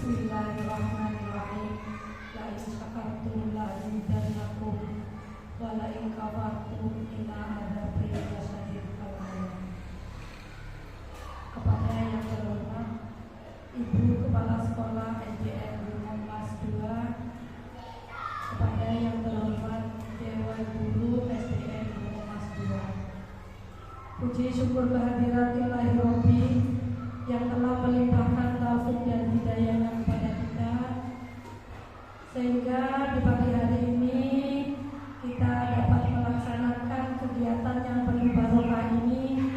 Bismillahirrahmanirrahim. La in syakartum la azidannakum wa la in kafartum inna adzabi lasyadid. Kepada yang terhormat Ibu Kepala Sekolah SDN Gunung Mas 2, kepada yang terhormat Dewan Guru SDN Gunung Mas 2, puji syukur kehadirat Ilahi Robbi yang telah melimpahkan taufik dan hidayahnya kepada kita, sehingga di pagi hari ini kita dapat melaksanakan kegiatan yang penuh barokah ini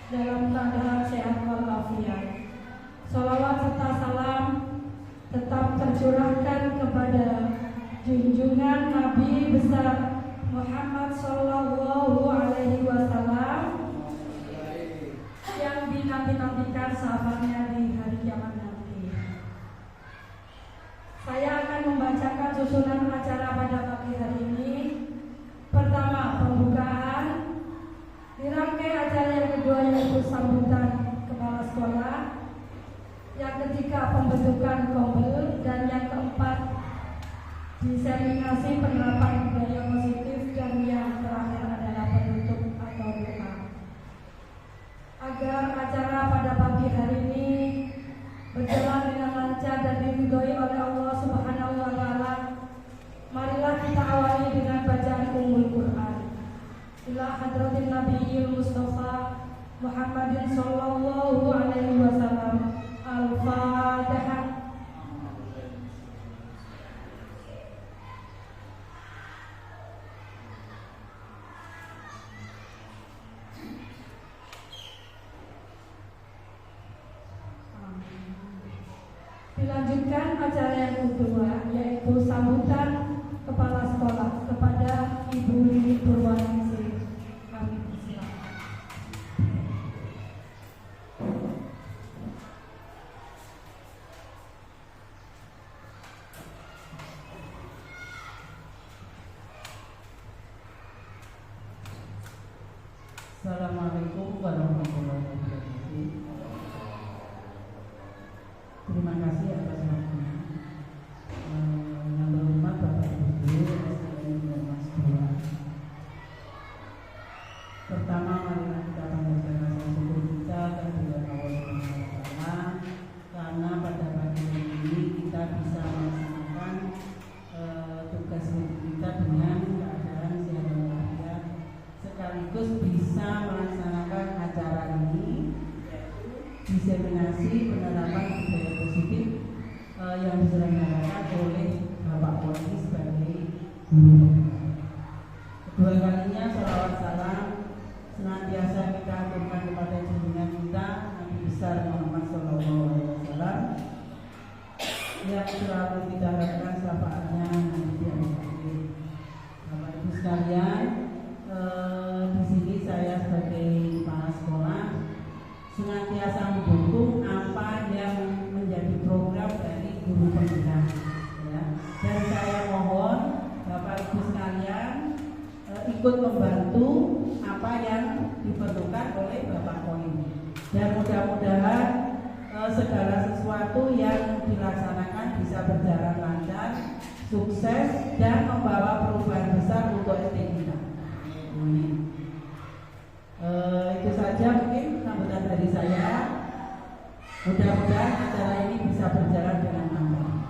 dalam keadaan sehat walafiat. Sholawat serta salam tetap tercurahkan kepada junjungan Nabi besar Muhammad Sallallahu Alaihi Wasallam yang dinanti-nantikan sahabatnya di hari kiamat nanti. Saya akan membacakan susunan acara pada pagi hari ini. Pertama, pembukaan. Dirangkai acara yang kedua yaitu sambutan kepala sekolah. Yang ketiga, pembentukan kombel. Dan yang keempat, diseminasi penerapan budaya positif. Dan yang terakhir adalah penutup atau doa. Agar acara pada pagi hari ini berjalan dengan lancar dan diridhoi oleh Allah Subhanahu wa Ta'ala, marilah kita awali dengan bacaan Ummul Quran. Ila hadratin Nabiyil Mustafa Muhammadin Sallallahu Alaihi Wasallam. Al-Fatihah. Dilanjutkan acara yang kedua yaitu sambutan kepala sekolah kepada Ibu Lili Purwaningsih. Kami persilakan. Assalamualaikum warahmatullahi wabarakatuh. Terima kasih atas waktunya. Yang terhormat Bapak Ibu Guru SDN Gunung Mas 2. Pertama, marilah kita panjatkan rasa syukur kita kehadirat Allah Subhanahu wa Ta'ala, karena pada pagi ini kita bisa melaksanakan tugas kita dengan keadaan sehat walafiat, sekaligus bisa melaksanakan acara ini, yaitu diseminasi penerapan budaya positif yang diselenggarakan oleh Bapak Wali sebagai guru. Kedua kalinya sholawat salam senantiasa kita aturkan kepada junjungan kita Nabi besar Muhammad Sallallahu Alaihi Wasallam yang selalu kita harapkan syafaatnya nanti di akhir. Bapak Ibu sekalian, di sini saya sebagai kepala sekolah senantiasa mendukung apa yang menjadi program dari guru pembina, ya. Dan saya mohon Bapak Ibu sekalian ikut membantu apa yang diperlukan oleh Bapak Koin, dan mudah-mudahan segala sesuatu yang dilaksanakan bisa berjalan lancar, sukses, dan membawa perubahan besar untuk SD kita. Itu saja mungkin sambutan dari saya. Mudah-mudahan acara ini bisa berjalan dengan aman.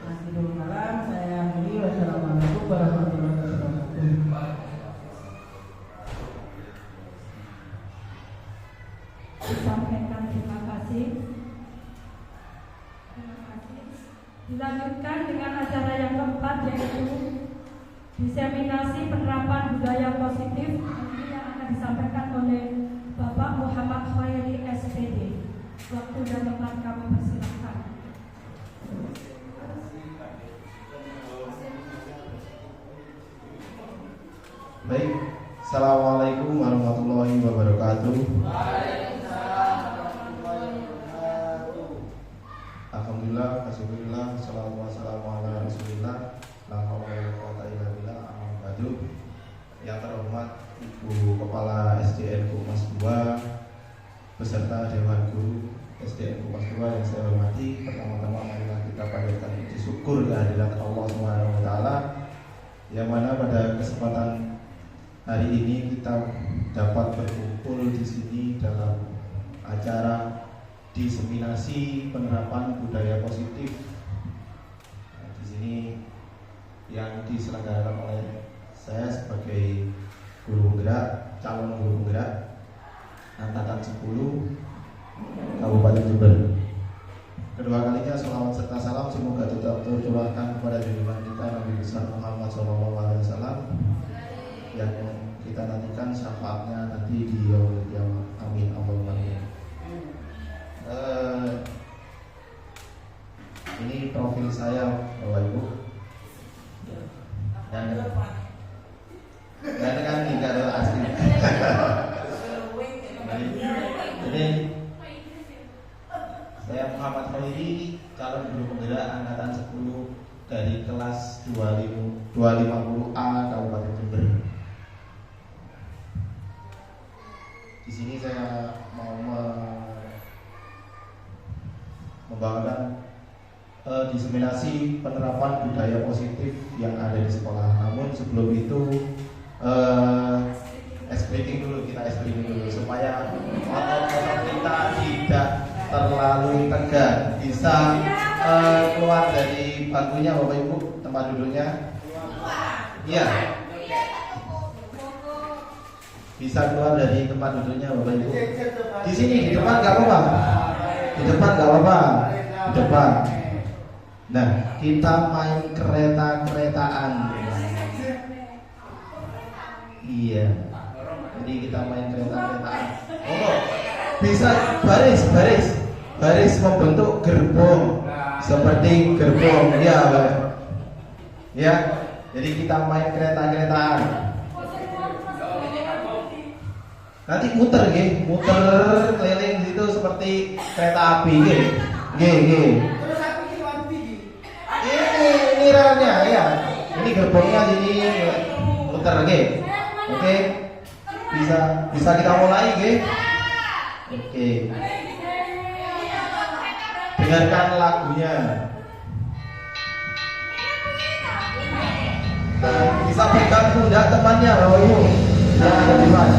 Akhirul kalam, saya akhiri. Wassalamualaikum warahmatullahi wabarakatuh. Disampaikan terima kasih. Dilanjutkan dengan acara yang keempat yaitu diseminasi penerapan budaya positif. Ini yang akan disampaikan oleh Bapak Muhammad Khairi SPD. Waktu dan tempat kami persilakan. Baik, Assalamualaikum warahmatullahi wabarakatuh. Alhamdulillah, kasyukurillah, salatu wassalamu ala rasulillah, la haula wala quwwata illa billah, amma ba'du. Yang terhormat Ibu Kepala SDN Gunung Mas 2 beserta Dewan Guru SDN Humas 2 yang saya hormati. Pertama-tama marilah kita panjatkan puji syukur kehadirat Allah Subhanahu wa taala, yang mana pada kesempatan hari ini kita dapat berkumpul di sini dalam acara diseminasi penerapan budaya positif. Nah, di sini yang diselenggarakan oleh saya sebagai guru penggerak, calon guru penggerak angkatan 10 Kabupaten Jember. Kedua kalinya selawat serta salam semoga tetap tercurahkan kepada junjungan kita Nabi besar Muhammad SAW yang kita nantikan syafaatnya nanti di yaumul qiyamah. Amin Allahumma amin. Ini profil saya Bapak Ibu. Dan kan tidak ada asli. Jadi saya Muhammad Khairi, calon guru penggerak angkatan 10 dari kelas 250A Kabupaten Jember. Di sini saya mau membawakan diseminasi penerapan budaya positif yang ada di sekolah. Namun sebelum itu explaining dulu supaya otot-otot kita tidak terlalu tegang, bisa keluar dari bangkunya Bapak Ibu, tempat duduknya. Iya. Bisa keluar dari tempat duduknya Bapak Ibu. Di sini di depan nggak apa-apa. Di depan. Nah, kita main kereta-keretaan. Iya. Jadi kita main kereta-keretaan. Oh, bisa baris membentuk gerbong seperti gerbong. Ya, Pak. Ya. Jadi kita main kereta-keretaan. Nanti muter keliling situ seperti kereta api nggih. Ini relnya ya. Ini gerbongnya jadi muter nggih. Oke. Bisa kita mulai nggih. Oke. Dengarkan lagunya. Bisa pegang pundak temannya Bapak Ibu. Jangan depan.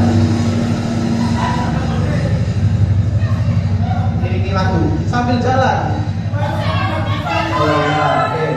Ini lagu sambil jalan. Oh, ya, oke.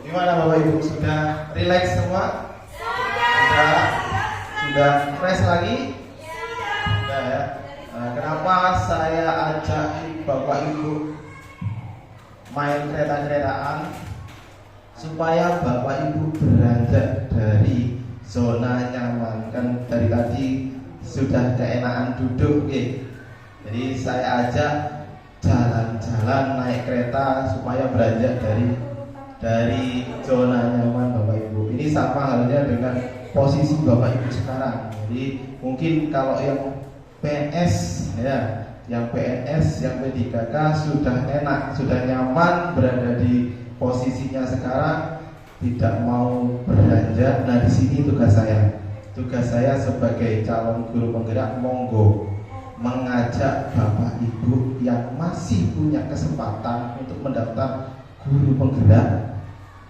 Gimana Bapak Ibu, sudah relax semua? Sudah fresh lagi? Sudah ya. Nah, kenapa saya ajak Bapak Ibu main kereta-keretaan? Supaya Bapak Ibu beranjak dari zona nyaman. Kan dari tadi sudah keenaan duduk Jadi saya ajak jalan-jalan naik kereta supaya beranjak dari zona nyaman Bapak Ibu. Ini sama halnya dengan posisi Bapak Ibu sekarang. Jadi mungkin kalau yang PNS ya, yang PNS, yang P3K sudah enak, sudah nyaman berada di posisinya sekarang, tidak mau beranjak. Nah, di sini tugas saya. tugas saya sebagai calon guru penggerak monggo mengajak Bapak Ibu yang masih punya kesempatan untuk mendaftar guru penggerak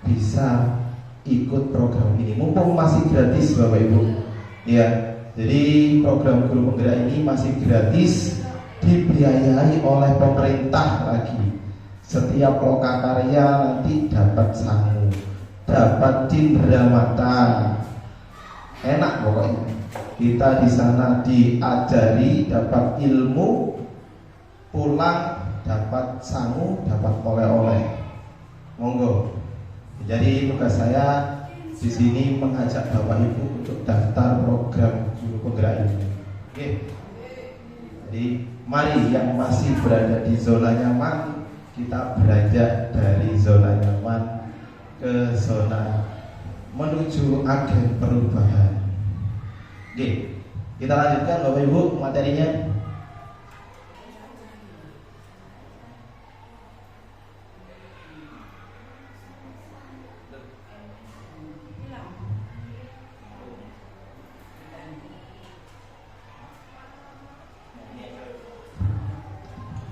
bisa ikut program ini mumpung masih gratis Bapak Ibu ya. Jadi program guru penggerak ini masih gratis, dibiayai oleh pemerintah lagi. Setiap lokakarya nanti dapat sangu, dapat cindera mata, enak pokoknya. Kita di sana diajari, dapat ilmu, pulang dapat sangu, dapat oleh-oleh. Monggo. Jadi tugas saya di sini mengajak Bapak Ibu untuk daftar program guru penggerak ini. Oke. Jadi mari yang masih berada di zona nyaman, kita beranjak dari zona nyaman ke zona menuju agen perubahan. Oke, kita lanjutkan Bapak Ibu materinya.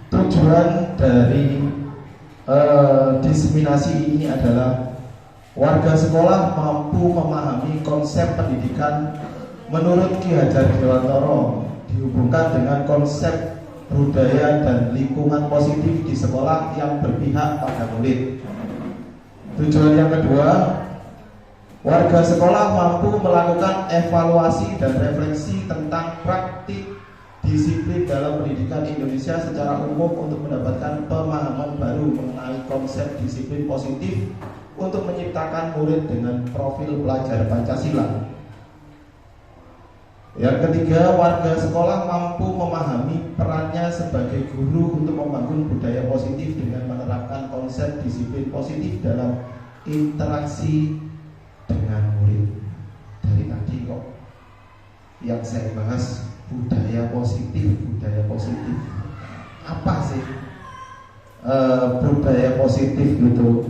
Tujuan dari diseminasi ini adalah warga sekolah mampu memahami konsep pendidikan menurut Ki Hajar Dewantara dihubungkan dengan konsep budaya dan lingkungan positif di sekolah yang berpihak pada murid. Tujuan yang kedua, warga sekolah mampu melakukan evaluasi dan refleksi tentang praktik disiplin dalam pendidikan Indonesia secara umum untuk mendapatkan pemahaman baru mengenai konsep disiplin positif untuk menciptakan murid dengan profil pelajar Pancasila. Yang ketiga, warga sekolah mampu memahami perannya sebagai guru untuk membangun budaya positif dengan menerapkan konsep disiplin positif dalam interaksi dengan murid. Dari tadi kok yang saya bahas budaya positif apa sih budaya positif gitu?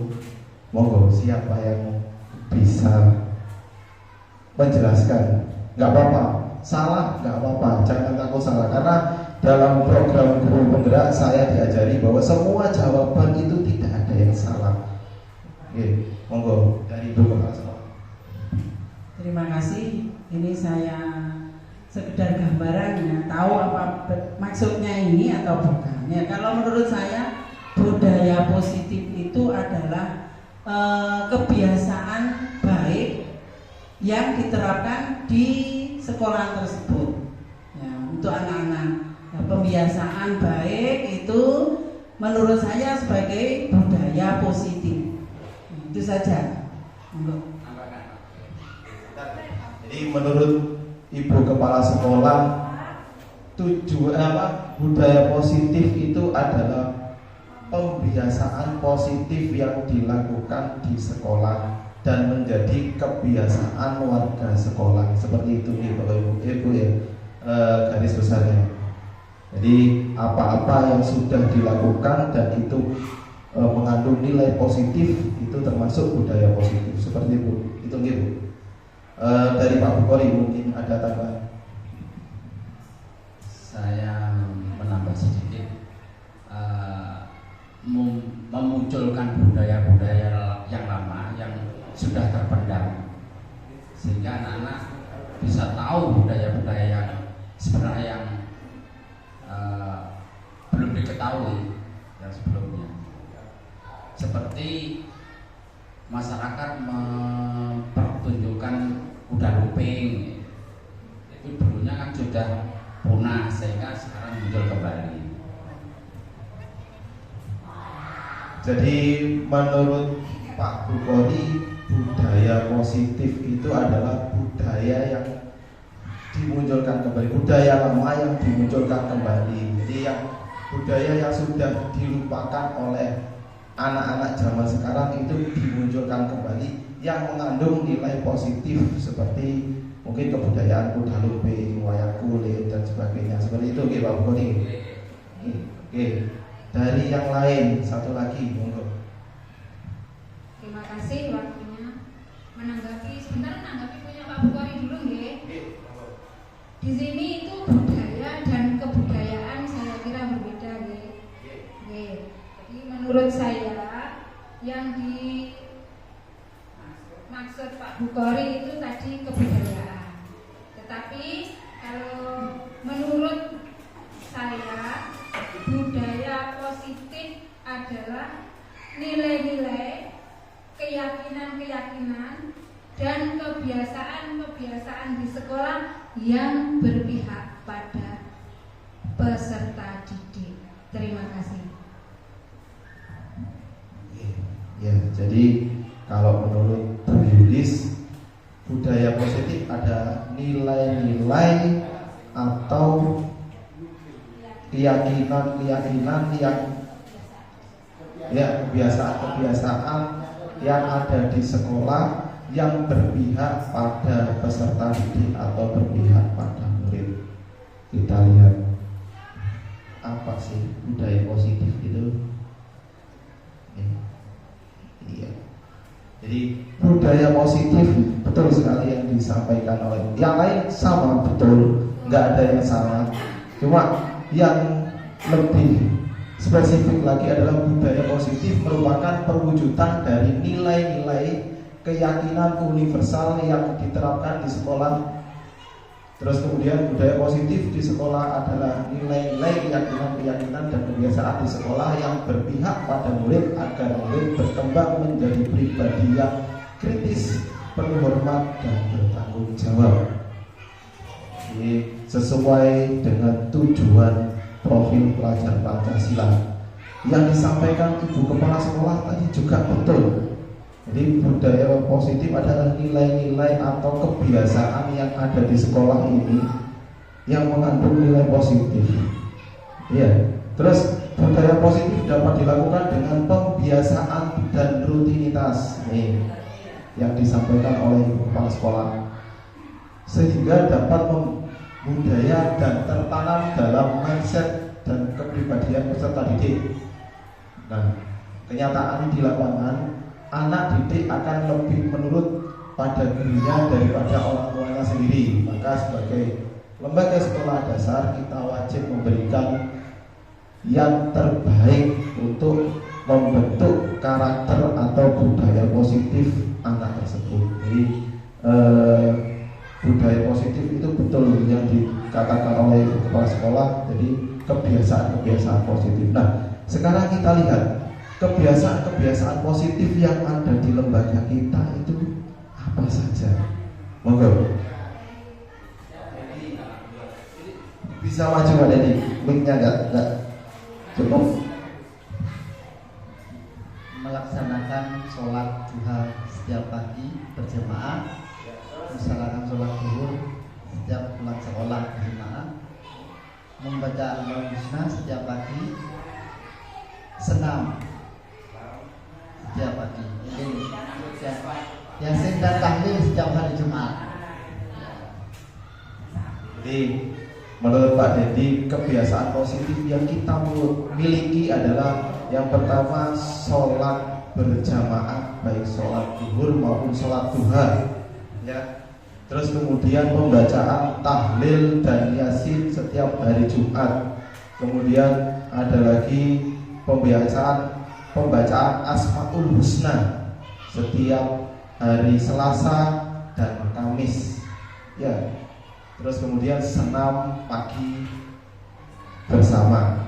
Monggo siapa yang bisa menjelaskan? Nggak apa-apa, salah nggak apa-apa, jangan takut salah, karena dalam program guru penggerak saya diajari bahwa semua jawaban itu tidak ada yang salah. Oke, monggo dari Ibu Kepala Sekolah. Terima kasih. Ini saya sekedar gambarannya, tahu apa maksudnya ini atau bukan. Ya, kalau menurut saya budaya positif itu adalah kebiasaan baik yang diterapkan di sekolah tersebut. Ya, untuk anak-anak, ya, pembiasaan baik itu menurut saya sebagai budaya positif. Itu saja. Jadi menurut Ibu Kepala Sekolah, budaya positif itu adalah pembiasaan positif yang dilakukan di sekolah dan menjadi kebiasaan warga sekolah. Seperti itu nih Bapak Ibu ya, garis besarnya. Jadi apa-apa yang sudah dilakukan dan itu mengandung nilai positif itu termasuk budaya positif. Seperti itu gitu. Dari Pak Bukhari mungkin ada tambahan. Saya menambah sedikit, memunculkan budaya-budaya yang lama yang sudah terpendam, sehingga anak-anak bisa tahu budaya-budaya yang sebenarnya yang belum diketahui yang sebelumnya. Seperti masyarakat mempertunjukkan kuda lumping, itu dulunya kan sudah punah sehingga sekarang muncul kembali. Jadi menurut Pak Bukhari, budaya positif itu adalah budaya yang dimunculkan kembali, budaya lama yang dimunculkan kembali. Jadi yang budaya yang sudah dilupakan oleh anak-anak zaman sekarang itu dimunculkan kembali, yang mengandung nilai positif seperti mungkin kebudayaan kuda lumping, wayang kulit dan sebagainya. Seperti itu, oke Pak Bukhari. Oke. Dari yang lain satu lagi, monggo. Terima kasih waktunya. Menanggapi punya Pak Bukhari dulu nggih. Di sini itu budaya dan kebudayaan saya kira berbeda, nggih. Nggih. Jadi menurut saya yang dimaksud Pak Bukhari itu tadi kebudayaan. Tetapi kalau menurut saya budaya positif adalah nilai-nilai, keyakinan-keyakinan dan kebiasaan-kebiasaan di sekolah yang berpihak pada peserta didik. Terima kasih. Ya, jadi kalau menurut Bu Yulis, budaya positif ada nilai-nilai atau keyakinan-keyakinan yang kebiasaan-kebiasaan yang ada di sekolah yang berpihak pada peserta didik atau berpihak pada murid. Kita lihat apa sih budaya positif itu? Iya. Jadi budaya positif betul sekali yang disampaikan oleh yang lain, sama betul, nggak ada yang salah. Cuma yang lebih spesifik lagi adalah budaya positif merupakan perwujudan dari nilai-nilai keyakinan universal yang diterapkan di sekolah. Terus kemudian budaya positif di sekolah adalah nilai-nilai keyakinan dan kebiasaan di sekolah yang berpihak pada murid agar murid berkembang menjadi pribadi yang kritis, penuh hormat dan bertanggung jawab. Ini sesuai dengan tujuan profil pelajar Pancasila yang disampaikan Ibu Kepala Sekolah tadi juga betul. Jadi budaya positif adalah nilai-nilai atau kebiasaan yang ada di sekolah ini yang mengandung nilai positif. Ya, terus budaya positif dapat dilakukan dengan pembiasaan dan rutinitas. Nih, yang disampaikan oleh Ibu Kepala Sekolah, sehingga dapat budaya dan tertanam dalam mindset dan kepribadian peserta didik. Nah, kenyataan di lapangan, anak didik akan lebih menurut pada gurunya daripada orang tuanya sendiri. Maka sebagai lembaga sekolah dasar kita wajib memberikan yang terbaik untuk membentuk karakter atau budaya positif anak tersebut. Jadi budaya positif itu betul yang dikatakan oleh kepala sekolah. Jadi kebiasaan-kebiasaan positif. Nah, sekarang kita lihat kebiasaan-kebiasaan positif yang ada di lembaga kita itu apa saja? Monggo. Bisa maju ada di mic-nya enggak cukup. Melaksanakan sholat duha setiap pagi berjamaah, melaksanakan sholat zuhur setiap pulang sekolah berjamaah, membaca al-husna setiap pagi, senam setiap pagi, Yasin dan tahlil setiap hari Jumat. Jadi menurut Pak Dedi, kebiasaan positif yang kita miliki adalah yang pertama sholat berjamaah, baik sholat zuhur maupun sholat duha, ya. Terus kemudian pembacaan tahlil dan yasin setiap hari Jumat. Kemudian ada lagi pembacaan Asmaul Husna setiap hari Selasa dan Kamis, ya. Terus kemudian senam pagi bersama.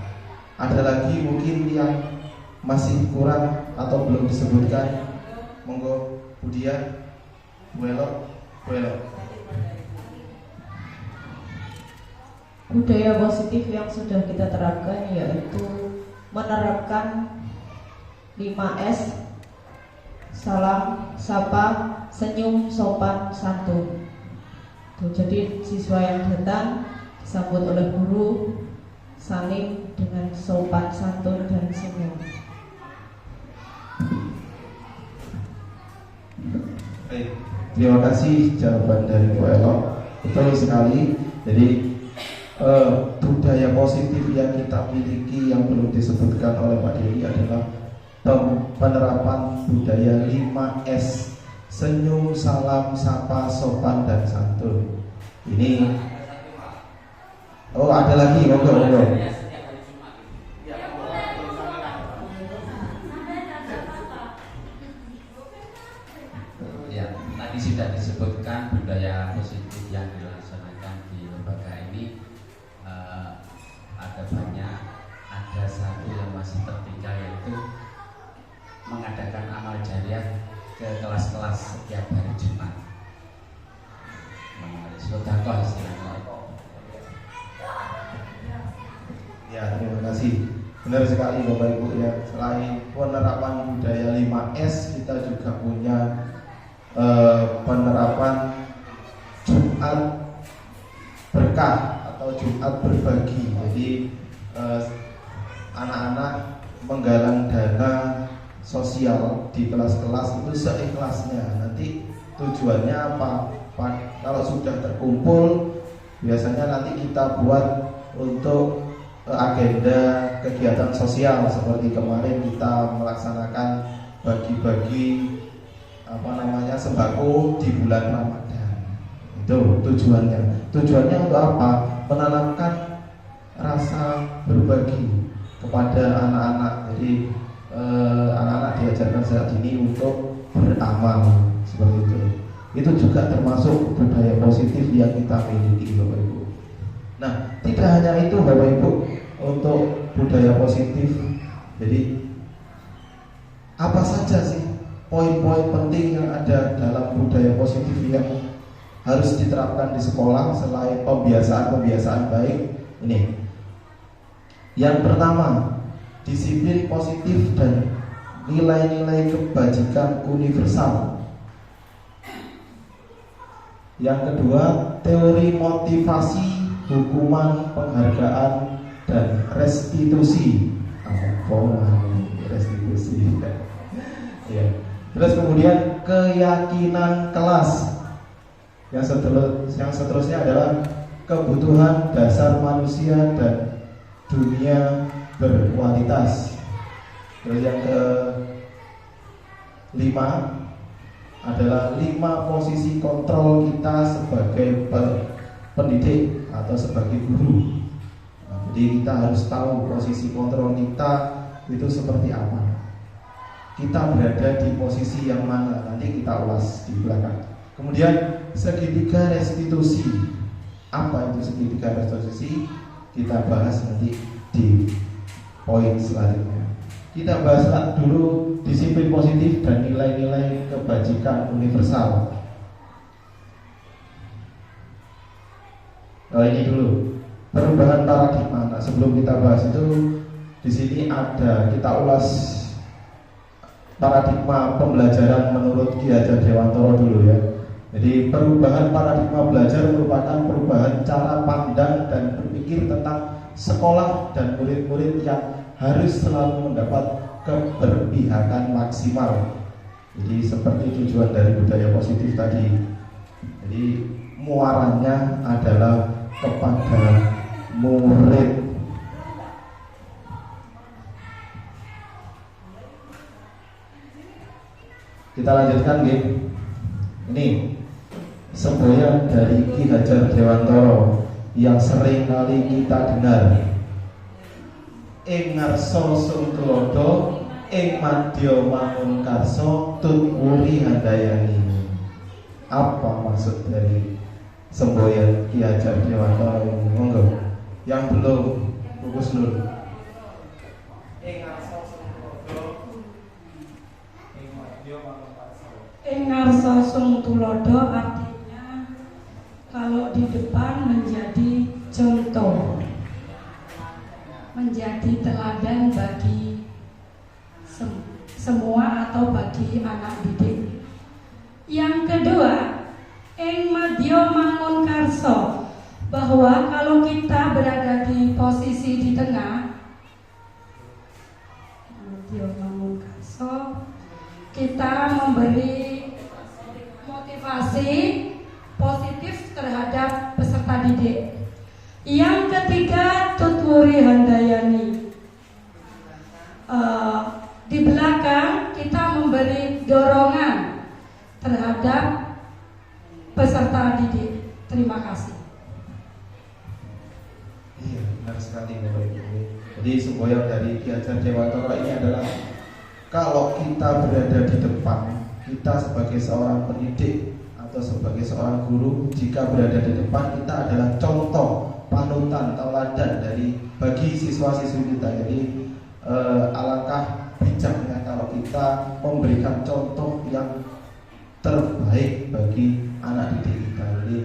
Ada lagi mungkin yang masih kurang atau belum disebutkan. Monggo Budia, Bu Elo. Budaya positif yang sudah kita terapkan yaitu menerapkan 5S: salam, sapa, senyum, sopan, santun. Jadi siswa yang datang disambut oleh guru saling dengan sopan, santun, dan senyum. Baik, terima kasih jawaban dari Bu Elo. Betul sekali. Jadi budaya positif yang kita miliki yang belum disebutkan oleh Pak Dedi adalah penerapan budaya 5S: senyum, salam, sapa, sopan, dan santun. Ini Oh, ada lagi, monggo. Ya, tadi sudah disebutkan budaya positif yang dilaksanakan di lembaga ini ada banyak. Ada satu yang masih tertinggal, yaitu mengadakan amal jariah ke kelas-kelas setiap hari Jumat. Sedekah istilahnya. Ya, terima kasih. Benar sekali Bapak Ibu ya. Selain penerapan budaya 5S, kita juga punya penerapan Jumat berkah atau Jumat berbagi. Jadi anak-anak menggalang dana sosial di kelas-kelas itu seikhlasnya. Nanti tujuannya apa? Kalau sudah terkumpul, biasanya nanti kita buat untuk agenda kegiatan sosial. Seperti kemarin kita melaksanakan bagi-bagi sembako di bulan Ramadan. Itu tujuannya. Tujuannya untuk apa? Menanamkan rasa berbagi kepada anak-anak. Jadi anak-anak diajarkan sejak dini untuk beramal seperti itu. Itu juga termasuk budaya positif yang kita miliki Bapak Ibu. Nah, tidak hanya itu Bapak Ibu untuk budaya positif. Jadi apa saja sih poin-poin penting yang ada dalam budaya positif yang harus diterapkan di sekolah selain pembiasaan baik ini? Yang pertama, disiplin positif dan nilai-nilai kebajikan universal. Yang kedua, teori motivasi, hukuman, penghargaan, dan restitusi. Restitusi. Ya. Terus kemudian keyakinan kelas. Yang seterusnya adalah kebutuhan dasar manusia dan dunia berkualitas. Terus yang kelima adalah 5 posisi kontrol kita sebagai pendidik atau sebagai guru. Jadi kita harus tahu posisi kontrol kita itu seperti apa. Kita berada di posisi yang mana, nanti kita ulas di belakang. Kemudian segitiga restitusi. Apa itu segitiga restitusi? Kita bahas nanti di poin selanjutnya. Kita bahas dulu disiplin positif dan nilai-nilai kebajikan universal. Nah, ini dulu perubahan paradigma. Nah, sebelum kita bahas itu, di sini ada kita ulas paradigma pembelajaran menurut Ki Hajar Dewantoro dulu ya. Jadi perubahan paradigma belajar merupakan perubahan cara pandang dan berpikir tentang sekolah dan murid-murid yang harus selalu mendapat keberpihakan maksimal. Jadi seperti tujuan dari budaya positif tadi. Jadi muaranya adalah kepada murid. Kita lanjutkan gitu. Ini semboyan dari Ki Hajar Dewantoro yang sering kali kita dengar. Ing ngarsa sung tulodo, ing madya mangun karso, tut wuri handayani. Apa maksud dari semboyan Ki Hajar Dewantoro ini? Monggo. Yang belum fokus dulu. Ing ngarsa sung tulodo, ing madya mangun karso. Ing ngarsa sung tulodo artinya kalau di depan menjadi contoh, menjadi teladan bagi semua atau bagi anak didik. Yang kedua, ing madya mangun karso, bahwa kalau kita berada di posisi di tengah, madya mangun karso, kita memberi motivasi positif terhadap peserta didik. Yang ketiga, tutwuri handayani. Di belakang kita memberi dorongan terhadap peserta didik. Terima kasih. sekali Bapak Ibu. Jadi semboyan dari Ki Hajar Dewantara ini adalah kalau kita berada di depan, kita sebagai seorang pendidik atau sebagai seorang guru, jika berada di depan kita adalah contoh, panutan, tauladan dari bagi siswa-siswi kita. Jadi alangkah bijaknya kalau kita memberikan contoh yang terbaik bagi anak didik kita. Jadi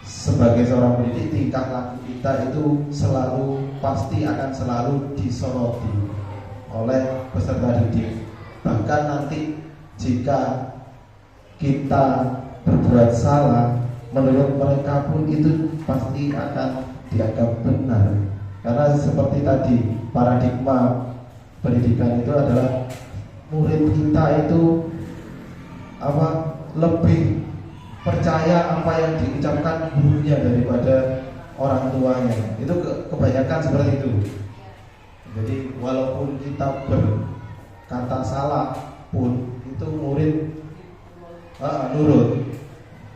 sebagai seorang pendidik, tingkah laku kita itu pasti akan selalu disoroti oleh peserta didik. Bahkan nanti jika kita berbuat salah, menurut mereka pun itu pasti akan dianggap benar. Karena seperti tadi, paradigma pendidikan itu adalah murid kita itu lebih percaya apa yang diucapkan gurunya daripada orang tuanya. Itu kebanyakan seperti itu. Jadi walaupun kita berkata salah pun itu murid nurut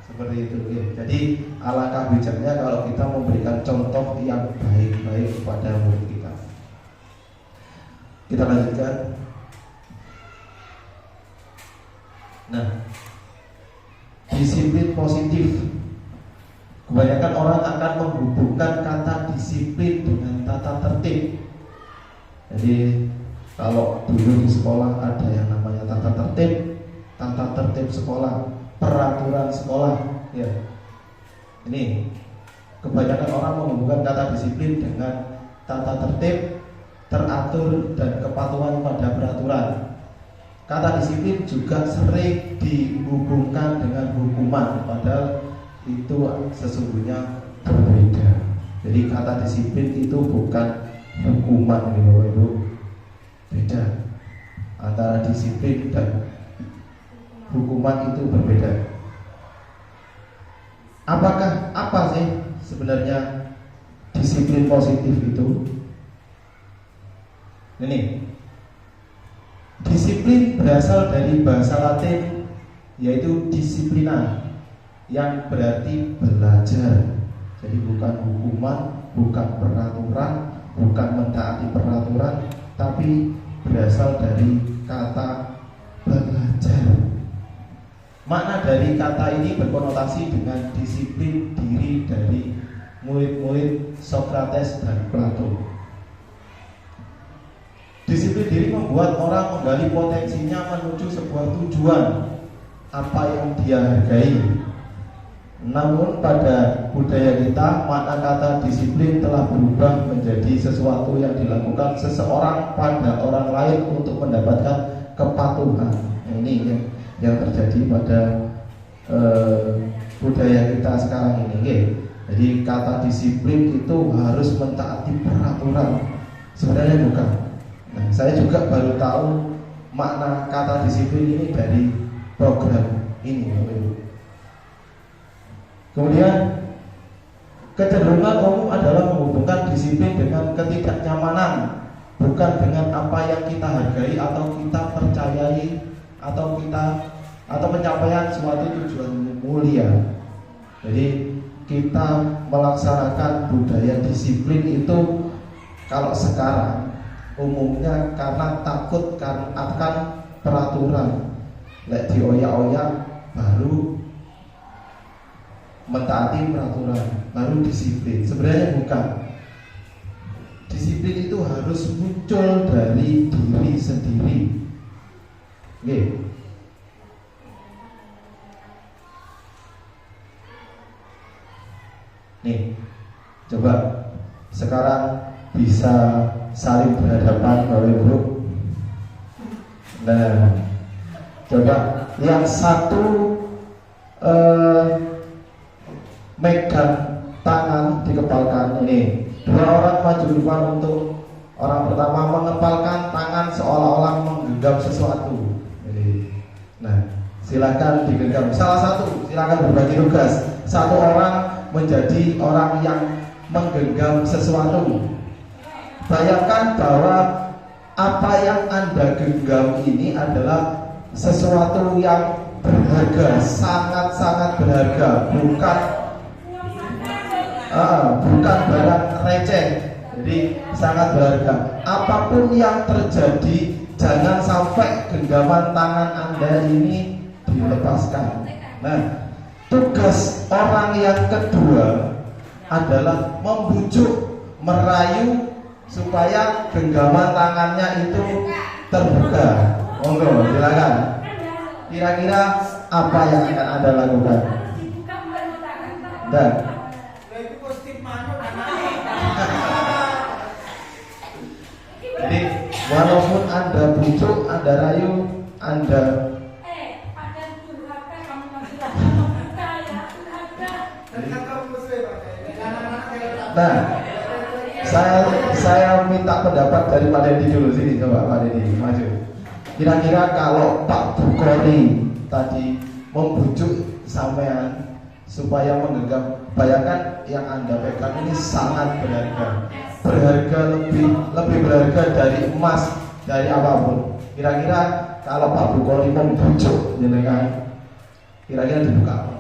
seperti itu ya. Jadi alangkah bijaknya kalau kita memberikan contoh yang baik-baik kepada murid kita. Kita lanjutkan. Nah, disiplin positif. Kebanyakan orang akan menghubungkan kata disiplin dengan tata tertib. Jadi kalau dulu di sekolah ada yang namanya tata tertib sekolah, peraturan sekolah, ya. Ini kebanyakan orang menghubungkan kata disiplin dengan tata tertib, teratur, dan kepatuhan pada peraturan. Kata disiplin juga sering dihubungkan dengan hukuman, padahal itu sesungguhnya berbeda. Jadi kata disiplin itu bukan hukuman, itu beda. Antara disiplin dan hukuman itu berbeda. Apa sih sebenarnya disiplin positif itu? Ini disiplin berasal dari bahasa Latin yaitu disiplina, yang berarti belajar. Jadi bukan hukuman, bukan peraturan, bukan mentaati peraturan, tapi berasal dari kata belajar. Makna dari kata ini berkonotasi dengan disiplin diri dari murid-murid Socrates dan Plato. Disiplin diri membuat orang menggali potensinya menuju sebuah tujuan apa yang dia hargai. Namun pada budaya kita, makna kata disiplin telah berubah menjadi sesuatu yang dilakukan seseorang pada orang lain untuk mendapatkan kepatuhan. Ini yang terjadi pada budaya kita sekarang ini. Jadi kata disiplin itu harus mentaati peraturan. Sebenarnya bukan. Nah, saya juga baru tahu makna kata disiplin ini dari program ini. Kemudian kecenderungan umum adalah menghubungkan disiplin dengan ketidaknyamanan, bukan dengan apa yang kita hargai atau kita percayai atau pencapaian suatu tujuan mulia. Jadi kita melaksanakan budaya disiplin itu kalau sekarang umumnya karena takut akan peraturan, lek dioyak-oyak baru mentaati peraturan, baru disiplin. Sebenarnya bukan. Disiplin itu harus muncul dari diri sendiri. Oke. Nih, coba sekarang bisa saling berhadapan Bapak Ibu. Nah, coba yang satu megang tangan dikepalkan ini. Dua orang maju depan untuk orang pertama mengepalkan tangan seolah-olah menggenggam sesuatu. Nah, silakan digenggam. Salah satu silakan berbagi tugas. Satu orang menjadi orang yang menggenggam sesuatu. Bayangkan bahwa apa yang Anda genggam ini adalah sesuatu yang berharga, sangat-sangat berharga, bukan bukan barang receh. Jadi sangat berharga. Apapun yang terjadi, jangan sampai genggaman tangan Anda ini dilepaskan. Nah, tugas orang yang kedua adalah membujuk, merayu supaya genggaman tangannya itu terbuka. Monggo, silakan. Kira-kira apa yang akan Anda lakukan? Dan jadi walaupun Anda bujuk, Anda rayu, Anda Nah, saya minta pendapat dari Pak Dedi dulu sini, coba Pak Dedi maju. Kira-kira kalau Pak Bukhari tadi membujuk sampean supaya menggenggam, bayangkan yang Anda pegang ini sangat berharga, lebih berharga dari emas, dari apapun. Kira-kira kalau Pak Bukhari membujuk jenengan, kira-kira dibuka.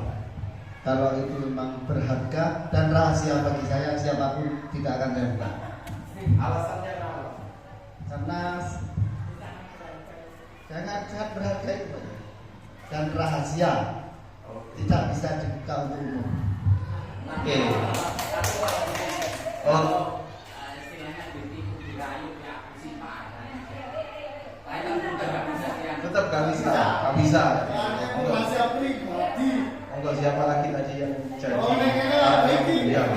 Kalau itu memang berharga dan rahasia bagi saya, siapapun tidak akan saya buka. Alasannya kenapa? Karena sangat berharga itu dan rahasia, tidak bisa dibuka untuk umum. Oke. Oh, tetap gak bisa. Enggak, siapa lagi tadi yang jadi? Iya.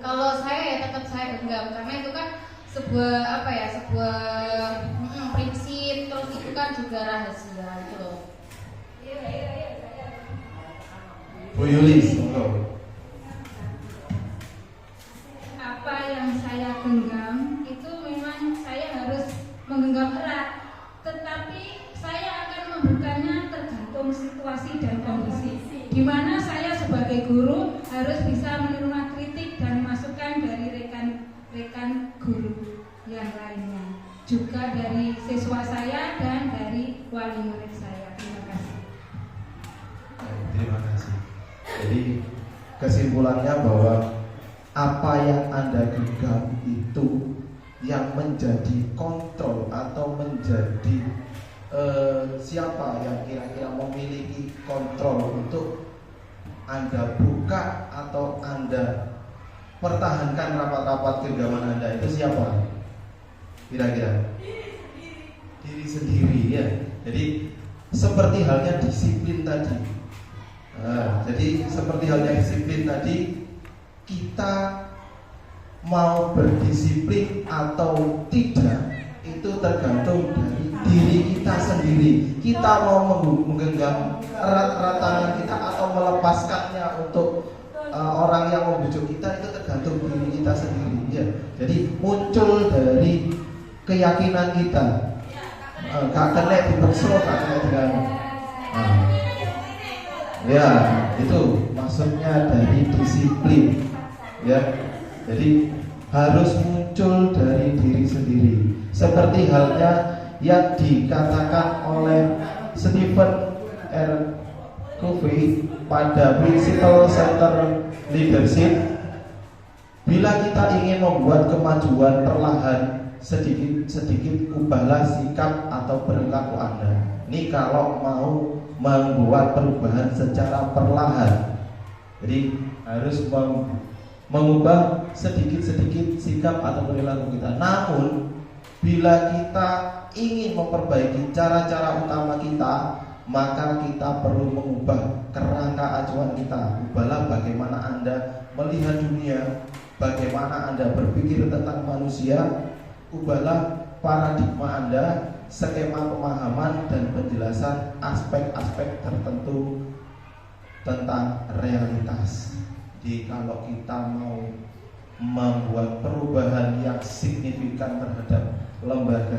Kalau saya ya tetap saya genggam, karena itu kan sebuah prinsip, terus itu kan juga rahasia itu. Bu Yuli, Apa yang saya genggam itu memang saya harus menggenggam erat, tetapi saya akan membukanya tergantung situasi dan kondisi, di mana saya sebagai guru harus bisa menerima kritik dan masukan dari rekan guru yang lainnya, juga dari siswa saya dan dari wali murid saya. Terima kasih. Terima kasih. Jadi kesimpulannya bahwa apa yang Anda genggam itu yang menjadi kontrol atau menjadi siapa yang kira-kira memiliki kontrol untuk Anda buka atau Anda pertahankan rapat-rapat genggaman Anda itu siapa? Kira-kira diri sendiri ya. Jadi seperti halnya disiplin tadi. Jadi seperti halnya disiplin tadi, kita mau berdisiplin atau tidak itu tergantung dari diri kita sendiri. Kita mau menggenggam erat-erat tangan kita atau melepaskannya untuk orang yang membujuk kita, itu tergantung diri kita sendiri ya. Jadi muncul dari keyakinan kita. Gak kena dipeksa, gak kena dengan ya, itu maksudnya dari disiplin ya. Jadi harus muncul dari diri sendiri. Seperti halnya yang dikatakan oleh Stephen R. Covey pada Principle Center Leadership, bila kita ingin membuat kemajuan perlahan, sedikit-sedikit ubahlah sikap atau perilaku Anda. Ini kalau mau membuat perubahan secara perlahan, jadi harus mengubah sedikit-sedikit sikap atau perilaku kita. Namun bila kita ingin memperbaiki cara-cara utama kita, maka kita perlu mengubah kerangka acuan kita. Ubahlah bagaimana Anda melihat dunia, bagaimana Anda berpikir tentang manusia. Ubahlah paradigma Anda, skema pemahaman dan penjelasan aspek-aspek tertentu tentang realitas. Jadi kalau kita mau membuat perubahan yang signifikan terhadap lembaga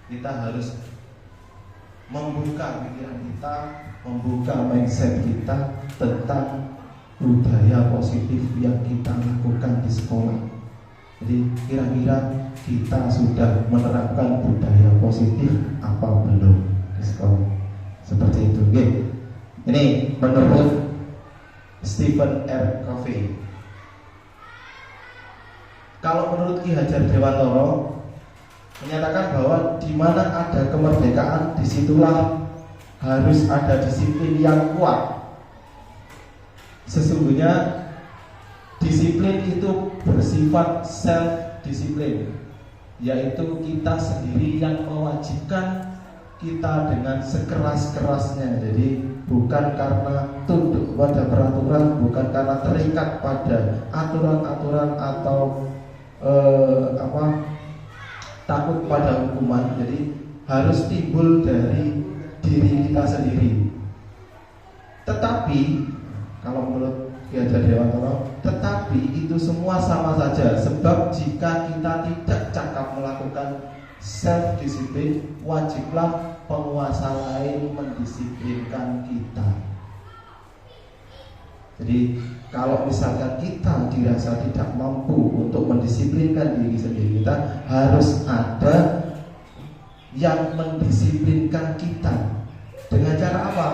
kita harus membuka pikiran kita, membuka mindset kita tentang budaya positif yang kita lakukan di sekolah. Jadi kira-kira kita sudah menerapkan budaya positif apa belum di sekolah? Seperti itu. Oke. Ini menurut Stephen R. Covey. Kalau menurut Ki Hajar Dewantara menyatakan bahwa di mana ada kemerdekaan, disitulah harus ada disiplin yang kuat. Sesungguhnya disiplin itu bersifat self-disiplin, yaitu kita sendiri yang mewajibkan kita dengan sekeras-kerasnya. Jadi bukan karena tunduk pada peraturan, bukan karena terikat pada aturan-aturan atau takut pada hukuman. Jadi harus timbul dari diri kita sendiri. Tetapi kalau menurut Ki Hajar Dewantara, tetapi itu semua sama saja, sebab jika kita tidak cakap melakukan self disiplin, wajiblah penguasa lain mendisiplinkan kita. Jadi kalau misalkan kita dirasa tidak mampu untuk mendisiplinkan diri sendiri, kita harus ada yang mendisiplinkan kita. Dengan cara apa?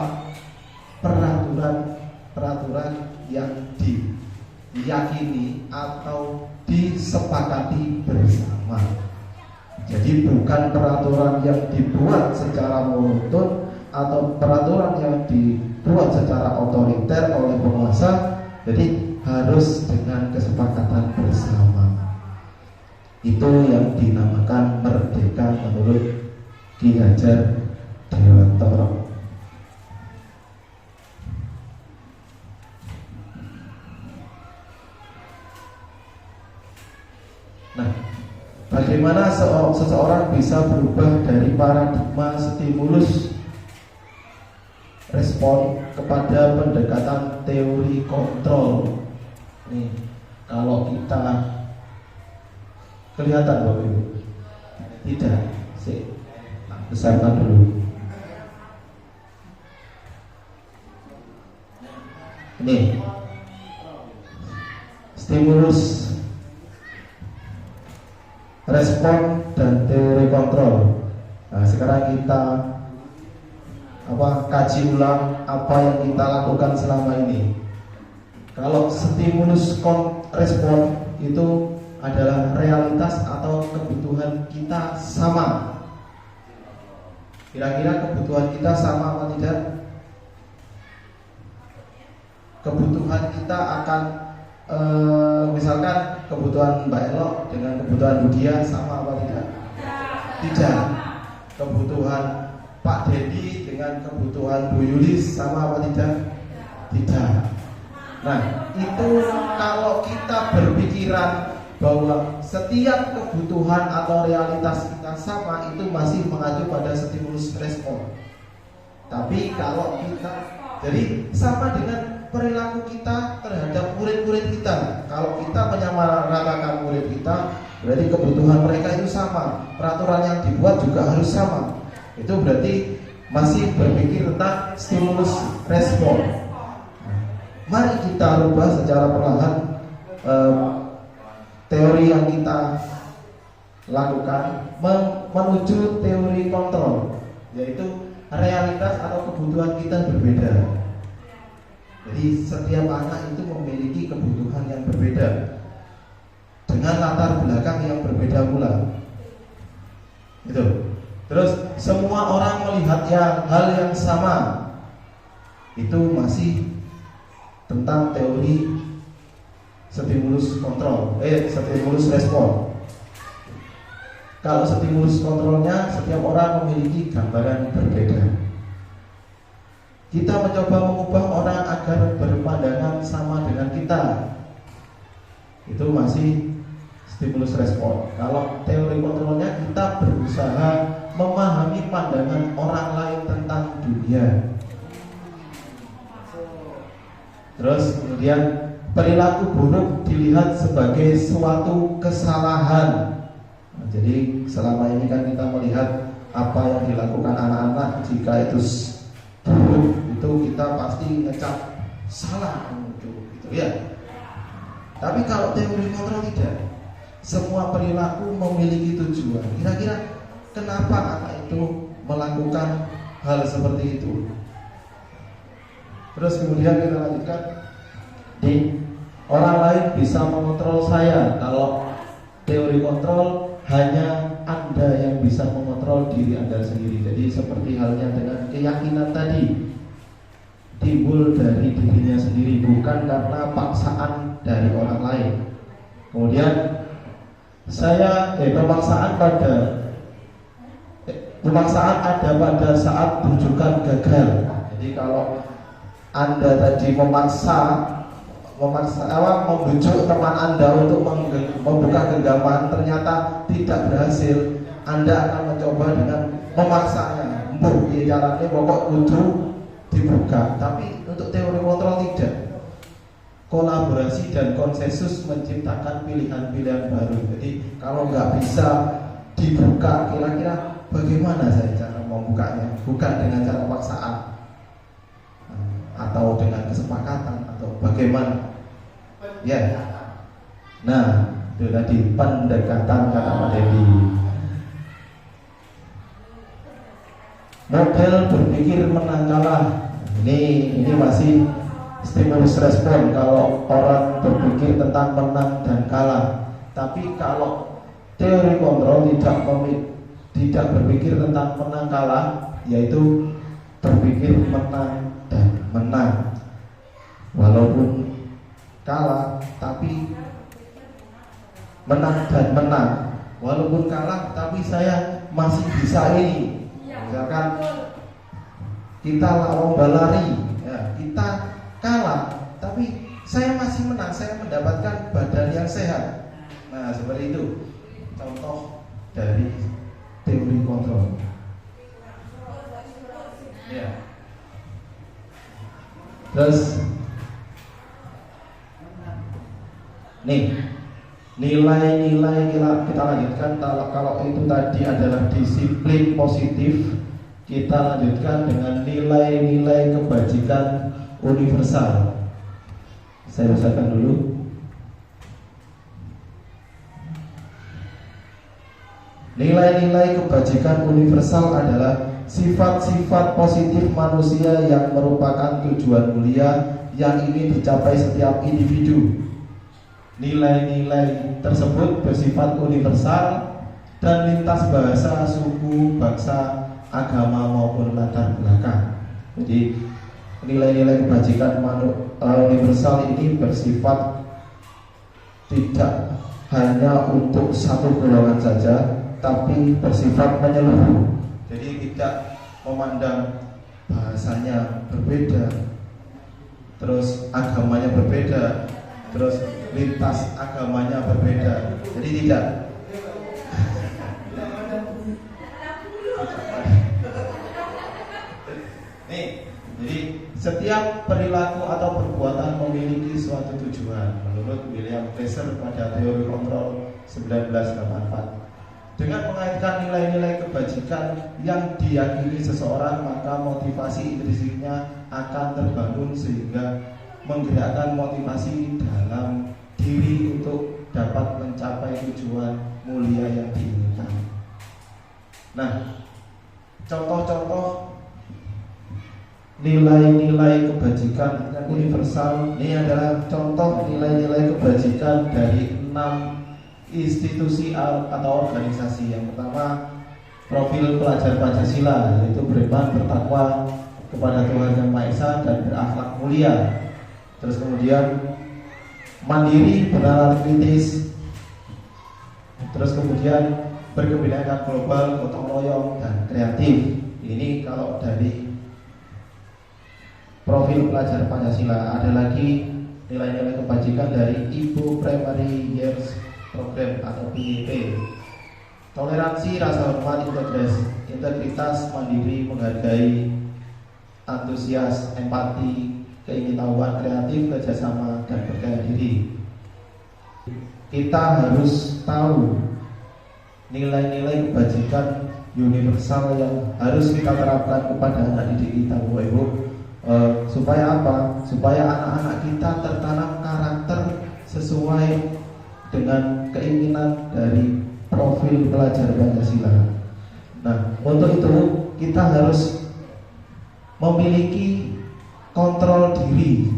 Peraturan yang diyakini atau disepakati bersama. Jadi bukan peraturan yang dibuat secara monoton atau peraturan yang dibuat secara otoriter oleh penguasa. Jadi harus dengan kesepakatan bersama. Itu yang dinamakan merdeka menurut Ki Hajar Dewantara. Nah, bagaimana seseorang bisa berubah dari paradigma stimulus respon kepada pendekatan teori kontrol? Nih, kalau kita kelihatan Bapak Ibu? Tidak, besarkan dulu. Ini stimulus respon dan teori kontrol. Nah, sekarang kita kaji ulang apa yang kita lakukan selama ini. Kalau stimulus respon itu adalah realitas atau kebutuhan kita sama. Kira-kira kebutuhan kita sama apa tidak? Kebutuhan kita akan misalkan kebutuhan Mbak Elo dengan kebutuhan Budia sama apa tidak? Tidak. Kebutuhan Pak Dedi dengan kebutuhan Bu Yulis sama apa tidak? Tidak. Nah, itu kalau kita berpikiran bahwa setiap kebutuhan atau realitas kita sama, itu masih mengacu pada stimulus respon. Tapi kalau kita, jadi sama dengan perilaku kita terhadap murid-murid kita. Kalau kita menyamaratakan murid kita, berarti kebutuhan mereka itu sama, peraturan yang dibuat juga harus sama. Itu berarti masih berpikir tentang stimulus respon. Mari kita rubah secara perlahan teori yang kita lakukan menuju teori kontrol, yaitu realitas atau kebutuhan kita berbeda. Jadi setiap anak itu memiliki kebutuhan yang berbeda dengan latar belakang yang berbeda pula. Itu. Terus semua orang melihat hal yang sama. Itu masih tentang teori stimulus respon. Kalau stimulus kontrolnya, setiap orang memiliki gambaran berbeda. Kita mencoba mengubah orang agar berpandangan sama dengan kita. Itu masih stimulus respon. Kalau teori kontrolnya, kita berusaha memahami pandangan orang lain tentang dunia. Terus kemudian perilaku buruk dilihat sebagai suatu kesalahan. Nah, jadi selama ini kan kita melihat apa yang dilakukan anak-anak jika itu buruk, itu kita pasti ngecap salah gitu ya. Tapi kalau teori kontrol tidak, semua perilaku memiliki tujuan. Kira-kira kenapa anak itu melakukan hal seperti itu? Terus kemudian kita lanjutkan, orang lain bisa mengontrol saya. Kalau teori kontrol, hanya Anda yang bisa mengontrol diri Anda sendiri. Jadi seperti halnya dengan keyakinan tadi, timbul dari dirinya sendiri, bukan karena paksaan dari orang lain. Kemudian pemaksaan ada pada saat rujukan gagal. Jadi kalau Anda tadi membujuk teman Anda untuk membuka genggaman, ternyata tidak berhasil, Anda akan mencoba dengan memaksanya. Caranya pokok kudu dibuka. Tapi untuk teori kontrol tidak. Kolaborasi dan konsensus menciptakan pilihan-pilihan baru. Jadi kalau nggak bisa dibuka, kira-kira bagaimana saya cara membukanya? Bukan dengan cara paksaan atau dengan kesepakatan atau bagaimana? Ya. Nah, itu tadi pendekatan kata Pak Dendi. Model berpikir menang kalah. Ini masih stimulus respon kalau orang berpikir tentang menang dan kalah. Tapi kalau teori kontrol tidak berpikir tentang menang kalah, yaitu berpikir menang dan menang. Walaupun kalah, tapi menang dan menang. Walaupun kalah, tapi saya masih bisa ini. Misalkan kita lomba lari, ya, kita kalah, tapi saya masih menang, saya mendapatkan badan yang sehat. Nah, seperti itu contoh dari teori kontrol. Ya. Terus nilai-nilai kita lanjutkan. Kalau itu tadi adalah disiplin positif, kita lanjutkan dengan nilai-nilai kebajikan universal. Saya bacakan dulu. Nilai-nilai kebajikan universal adalah sifat-sifat positif manusia yang merupakan tujuan mulia yang ingin dicapai setiap individu. Nilai-nilai tersebut bersifat universal dan lintas bahasa, suku, bangsa, agama maupun latar belakang. Jadi nilai-nilai kebajikan universal ini bersifat tidak hanya untuk satu golongan saja, tapi bersifat menyeluruh. Jadi tidak memandang bahasanya berbeda, terus agamanya berbeda, terus lintas agamanya berbeda. Jadi tidak. Jadi setiap perilaku atau perbuatan memiliki suatu tujuan menurut William Fraser pada teori kontrol 1984. Dengan mengaitkan nilai-nilai kebajikan yang diyakini seseorang, maka motivasi intrinsiknya akan terbangun sehingga menggerakkan motivasi dalam diri untuk dapat mencapai tujuan mulia yang diinginkan. Nah, contoh-contoh nilai-nilai kebajikan universal ini adalah contoh nilai-nilai kebajikan dari 6 institusi atau organisasi. Yang pertama, profil pelajar Pancasila, yaitu beriman, bertakwa kepada Tuhan Yang Maha Esa dan berakhlak mulia. Terus kemudian mandiri, bernalar kritis. Terus kemudian berkebinekaan global, gotong royong dan kreatif. Ini kalau dari profil pelajar Pancasila. Ada lagi nilai-nilai kebajikan dari Ibu Primary Years Program atau PYP. Toleransi, rasa hormat, integritas, mandiri, menghargai, antusias, empati, keingintahuan, kreatif, kerjasama, dan percaya diri. Kita harus tahu nilai-nilai kebajikan universal yang harus kita terapkan kepada anak didik kita, Bapak Ibu. Supaya apa? Supaya anak-anak kita tertanam karakter sesuai dengan keinginan dari profil pelajar Pancasila. Nah, untuk itu kita harus memiliki kontrol diri.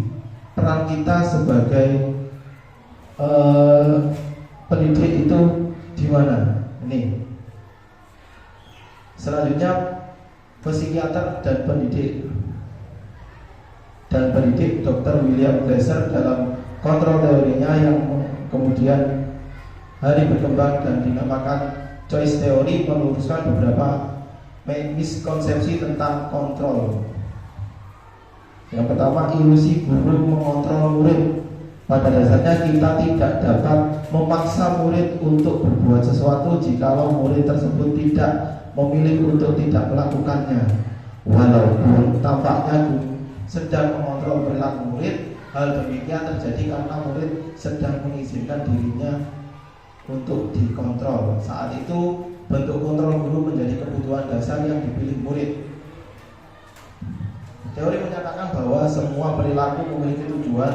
Peran kita sebagai pendidik itu di mana? Ini. Selanjutnya, psikiater dan pendidik Dr. William Glasser dalam kontrol teorinya yang kemudian hari berkembang dan dinamakan choice theory meluruskan beberapa miskonsepsi tentang kontrol. Yang pertama, ilusi guru mengontrol murid. Pada dasarnya kita tidak dapat memaksa murid untuk berbuat sesuatu jikalau murid tersebut tidak memilih untuk tidak melakukannya. Walaupun tampaknya sedang mengontrol perilaku murid, hal demikian terjadi karena murid sedang mengizinkan dirinya untuk dikontrol. Saat itu bentuk kontrol guru menjadi kebutuhan dasar yang dipilih murid. Teori menyatakan bahwa semua perilaku memiliki tujuan,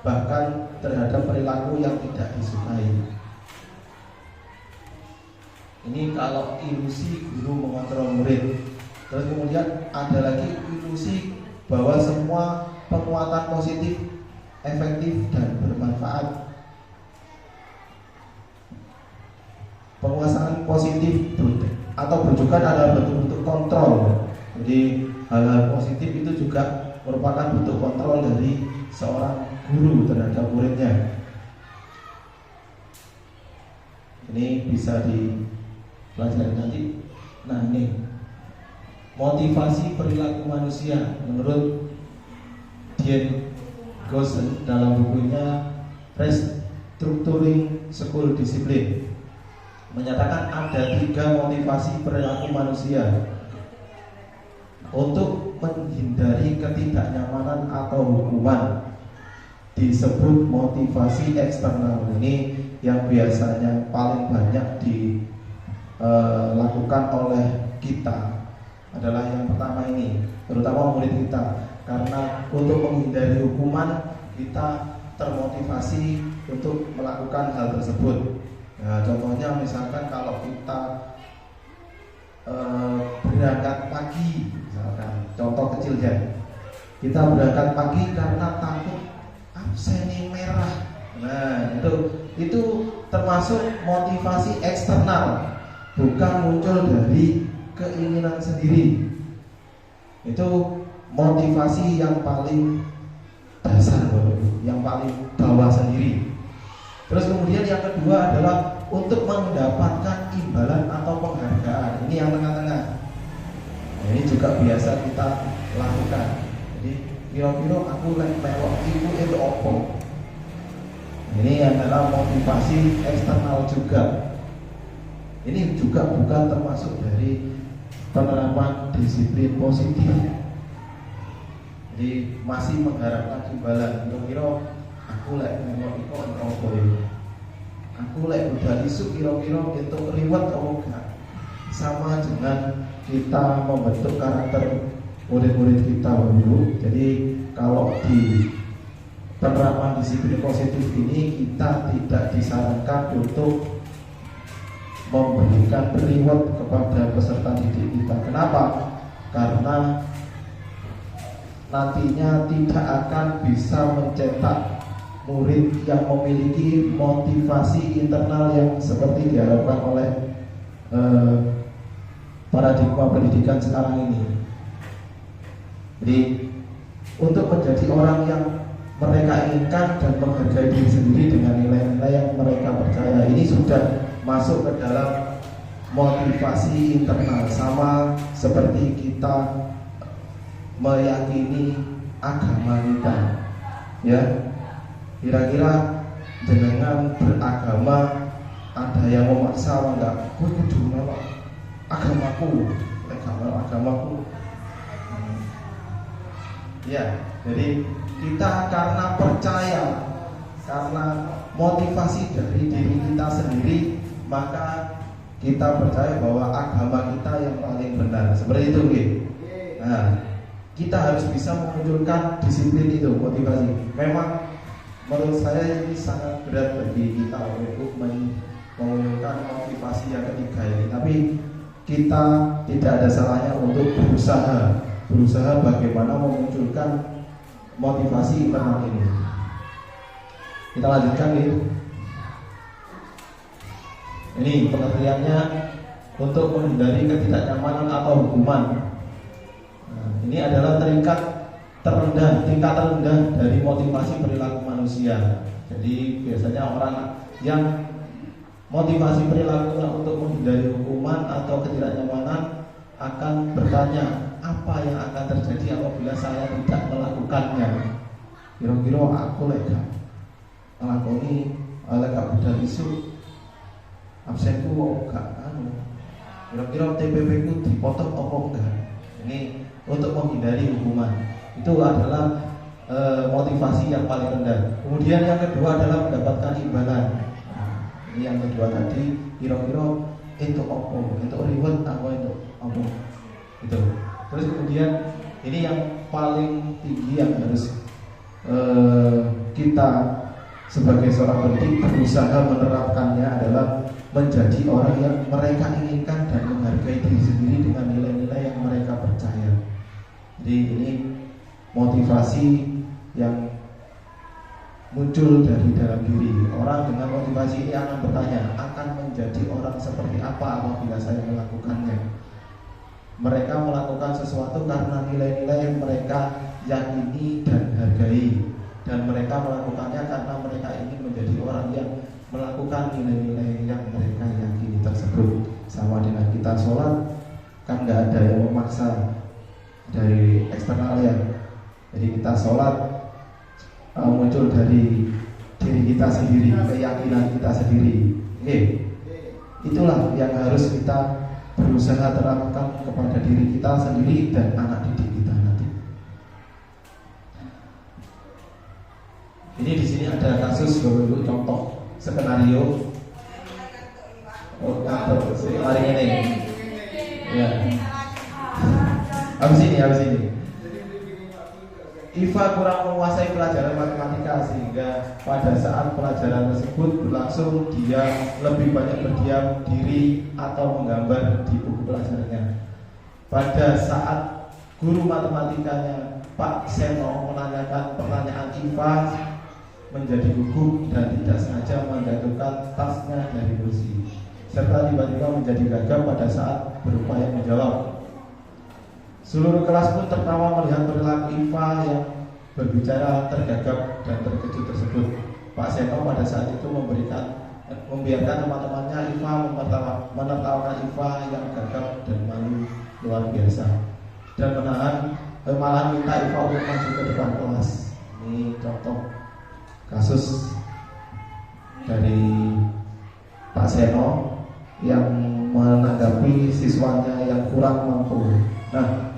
bahkan terhadap perilaku yang tidak disukai. Ini kalau ilusi guru mengontrol murid. Terus kemudian ada lagi ilusi bahwa semua penguatan positif, efektif dan bermanfaat. Penguasaan positif atau rujukan adalah bentuk-bentuk kontrol. Jadi hal-hal positif itu juga merupakan bentuk kontrol dari seorang guru terhadap muridnya. Ini bisa dipelajari nanti. Nah, ini motivasi perilaku manusia menurut Dean Goosen dalam bukunya Restructuring School Discipline menyatakan ada 3 motivasi perilaku manusia untuk menghindari ketidaknyamanan atau hukuman. Disebut motivasi eksternal. Ini yang biasanya paling banyak dilakukan oleh kita adalah yang pertama ini, terutama murid kita. Karena untuk menghindari hukuman kita termotivasi untuk melakukan hal tersebut. Nah, contohnya misalkan kalau kita berangkat pagi, misalkan contoh kecil ya, kita berangkat pagi karena takut absen merah. Nah, itu termasuk motivasi eksternal, bukan muncul dari keinginan sendiri. Itu motivasi yang paling dasar, yang paling bawah sendiri. Terus kemudian yang kedua adalah untuk mendapatkan imbalan atau penghargaan. Ini yang tengah-tengah. Nah, ini juga biasa kita lakukan. Jadi kira-kira aku melok itu opo. Ini adalah motivasi eksternal juga. Ini juga bukan termasuk dari penerapan disiplin positif. Jadi masih mengharapkan imbalan. Kira-kira aku melok iku opo ya. Aku udah isu kira-kira untuk reward atau enggak. Sama dengan kita membentuk karakter murid-murid kita, Bapak. Jadi kalau di penerapan disiplin positif ini kita tidak disarankan untuk memberikan reward kepada peserta didik kita. Kenapa? Karena nantinya tidak akan bisa mencetak murid yang memiliki motivasi internal yang seperti diharapkan oleh paradigma pendidikan sekarang ini. Jadi untuk menjadi orang yang mereka inginkan dan menghargai diri sendiri dengan nilai-nilai yang mereka percaya, ini sudah masuk ke dalam motivasi internal, sama seperti kita meyakini agama kita, ya. Kira-kira jenengan beragama ada yang memaksa enggak? Gue kudu melok agamaku, agamaku. Ya, jadi kita karena percaya, karena motivasi dari diri kita sendiri, maka kita percaya bahwa agama kita yang paling benar. Seperti itu, gitu. Nah, kita harus bisa memunculkan disiplin itu, motivasi. Memang menurut saya ini sangat berat bagi kita untuk memunculkan motivasi yang ketiga ini. Tapi kita tidak ada salahnya untuk berusaha bagaimana memunculkan motivasi internal ini. Kita lanjutkan, gitu. Ini pengertiannya untuk menghindari ketidaknyamanan atau hukuman. Nah, ini adalah tingkat terendah dari motivasi perilaku manusia. Jadi biasanya orang yang motivasi perilakunya untuk menghindari hukuman atau ketidaknyamanan akan bertanya, apa yang akan terjadi apabila saya tidak melakukannya? Kira-kira aku lek nglakoni lek budal isu absenku gak kira-kira TPP ku dipotong apa enggak? Ini untuk menghindari hukuman. Itu adalah motivasi yang paling rendah. Kemudian yang kedua adalah mendapatkan imbalan. Ini yang kedua tadi, kira-kira itu apa? Itu reward apa itu apa? Itu. Terus kemudian ini yang paling tinggi yang harus kita sebagai seorang pendidik berusaha menerapkannya adalah menjadi orang yang mereka inginkan dan menghargai diri sendiri dengan nilai-nilai yang mereka percaya. Jadi ini motivasi yang muncul dari dalam diri. Orang dengan motivasi ini akan bertanya, akan menjadi orang seperti apa apabila saya melakukannya. Mereka melakukan sesuatu karena nilai-nilai yang mereka yakini dan hargai, dan mereka melakukannya karena mereka ingin menjadi orang yang melakukan nilai-nilai yang mereka yakini tersebut. Sama dengan kita sholat, kan nggak ada yang memaksa dari eksternal ya. Jadi kita sholat muncul dari diri kita sendiri, keyakinan kita sendiri. Oke, itulah yang harus kita berusaha terapkan kepada diri kita sendiri dan anak didik kita nanti. Ini di sini ada kasus beberapa contoh skenario. Hari ini, ya. Habis ini. Iva kurang menguasai pelajaran matematika sehingga pada saat pelajaran tersebut berlangsung dia lebih banyak berdiam diri atau menggambar di buku pelajarannya. Pada saat guru matematikanya Pak Seno menanyakan pertanyaan, Iva menjadi gugup dan tidak sengaja menjatuhkan tasnya dari kursi, serta tiba-tiba menjadi gagap pada saat berupaya menjawab. Seluruh kelas pun tertawa melihat perilaku Iva yang berbicara tergagap dan terkejut tersebut. Pak Seno pada saat itu membiarkan teman-temannya Iva menertawakan Iva yang gagap dan malu luar biasa, dan malah minta Iva untuk maju ke depan kelas. Ini contoh kasus dari Pak Seno yang menanggapi siswanya yang kurang mampu. Nah,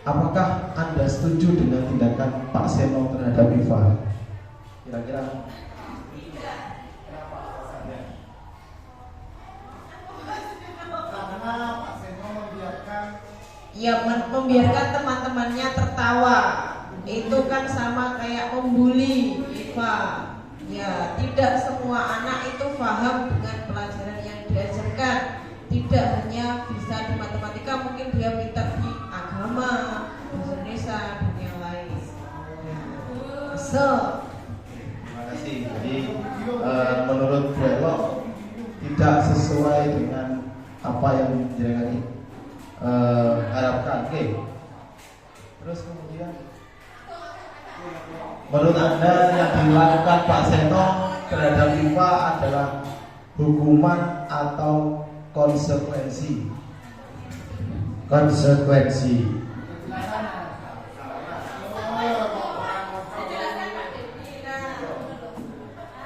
apakah Anda setuju dengan tindakan Pak Seno terhadap Iva? Kira-kira? Kenapa alasannya? Karena Pak Seno membiarkan teman-temannya tertawa. Itu kan sama kayak membuli Iva. Ya, tidak semua anak itu paham dengan pelajaran yang diajarkan. Tidak hanya bisa di matematika, mungkin dia pintar di agama, bahasa Indonesia, dan yang lain. Terima kasih. Jadi menurut Brelo tidak sesuai dengan apa yang jenengan harapkan. Oke. Terus kemudian, menurut Anda yang dilakukan Pak Seno terhadap Iva adalah hukuman atau konsekuensi?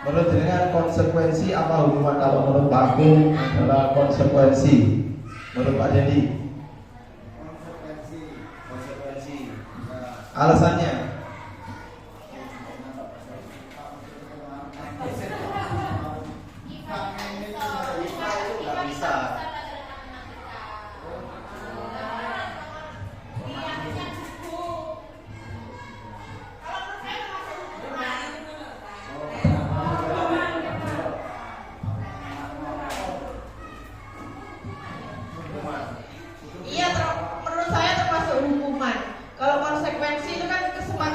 Menurut dengan konsekuensi apa hukuman? Kalau menurut Pak Agung adalah konsekuensi. Menurut Pak Dedi? Konsekuensi. Alasannya?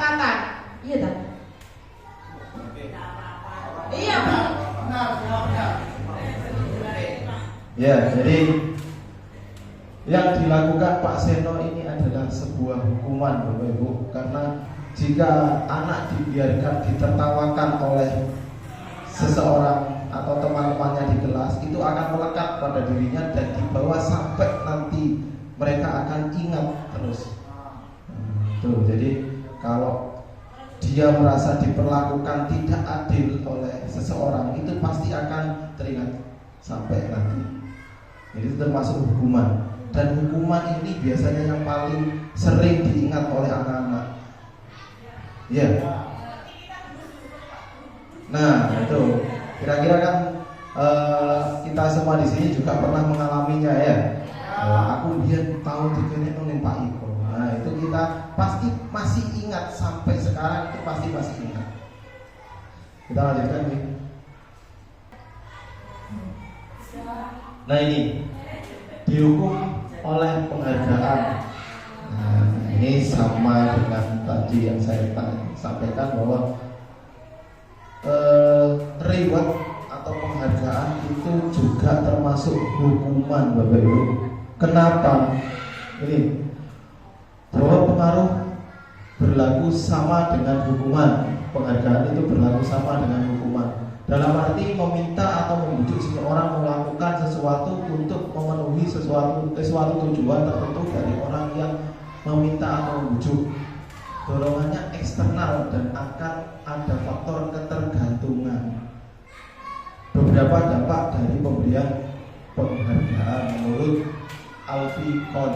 kesepakatan. Iya tak? Iya. Ya, jadi yang dilakukan Pak Seno ini adalah sebuah hukuman Bapak Ibu, karena jika anak dibiarkan ditertawakan oleh seseorang atau teman-temannya di kelas, itu akan melekat pada dirinya dan dibawa sampai nanti mereka akan ingat terus. Tuh, jadi kalau dia merasa diperlakukan tidak adil oleh seseorang, itu pasti akan teringat sampai nanti. Jadi itu termasuk hukuman. Dan hukuman ini biasanya yang paling sering diingat oleh anak-anak. Ya. Nah, itu kira-kira kan kita semua di sini juga pernah mengalaminya ya. Aku dia tahu dikene nang Pak Iko. Nah, itu kita pasti masih ingat sampai sekarang, itu pasti masih ingat. Kita lanjutkan nih. Nah, ini dihukum oleh penghargaan. Nah, ini sama dengan tadi yang saya sampaikan bahwa reward atau penghargaan itu juga termasuk hukuman Bapak Ibu. Kenapa? Ini bahwa pengaruh berlaku sama dengan hukuman. Penghargaan itu berlaku sama dengan hukuman. Dalam arti meminta atau membujuk seseorang melakukan sesuatu untuk memenuhi sesuatu tujuan tertentu dari orang yang meminta atau membujuk. Dorongannya eksternal dan akan ada faktor ketergantungan. Beberapa dampak dari pemberian penghargaan menurut Alfie Kohn.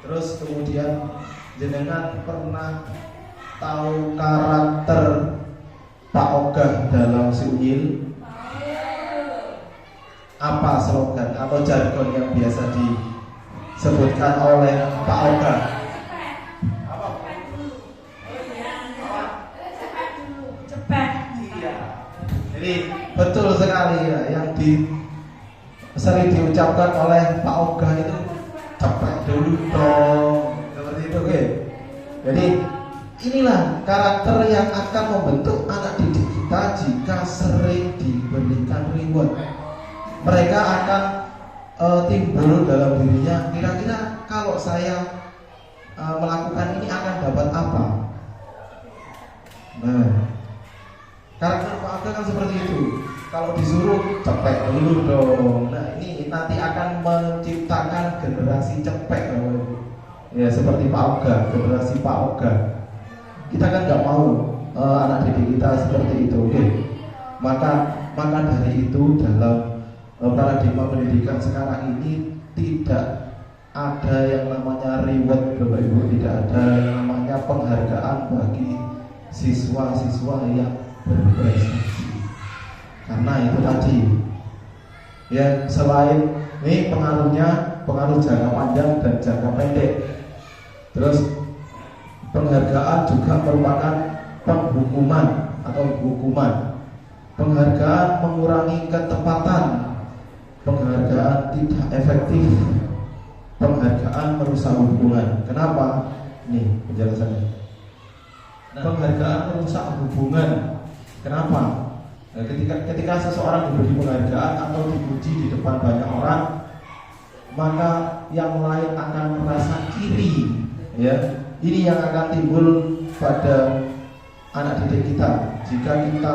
Terus kemudian jenengan pernah tahu karakter Pak Ogah dalam Si Unyil? Apa slogan atau jargon yang biasa disebutkan oleh Pak Ogah? Cepet. Jadi betul sekali ya, yang sering diucapkan oleh Pak Ogah itu cepet dulu dong, seperti itu oke. Jadi inilah karakter yang akan membentuk anak didik kita jika sering diberikan reward. Mereka akan timbul dalam dirinya, kira-kira kalau saya melakukan ini akan dapat apa? Nah, karakter Pak Aga kan seperti itu. Kalau disuruh cepet dulu dong. Nah, ini nanti akan menciptakan generasi cepet. Ya, seperti Pak Aga, generasi Pak Aga. Kita kan nggak mau anak didik kita seperti itu, oke? Maka dari itu dalam paradigma pendidikan sekarang ini tidak ada yang namanya reward, Bapak Ibu, tidak ada yang namanya penghargaan bagi siswa-siswa yang berprestasi. Karena itu tadi, ya selain ini pengaruh jangka panjang dan jangka pendek. Terus penghargaan juga merupakan penghukuman atau hukuman. Penghargaan mengurangi ketepatan. Penghargaan tidak efektif. Penghargaan merusak hubungan. Kenapa? Nih penjelasannya. Penghargaan merusak hubungan. Kenapa? Nah, ketika seseorang diberi penghargaan atau dipuji di depan banyak orang, maka yang lain akan merasa iri. Ya, ini yang akan timbul pada anak didik kita. Jika kita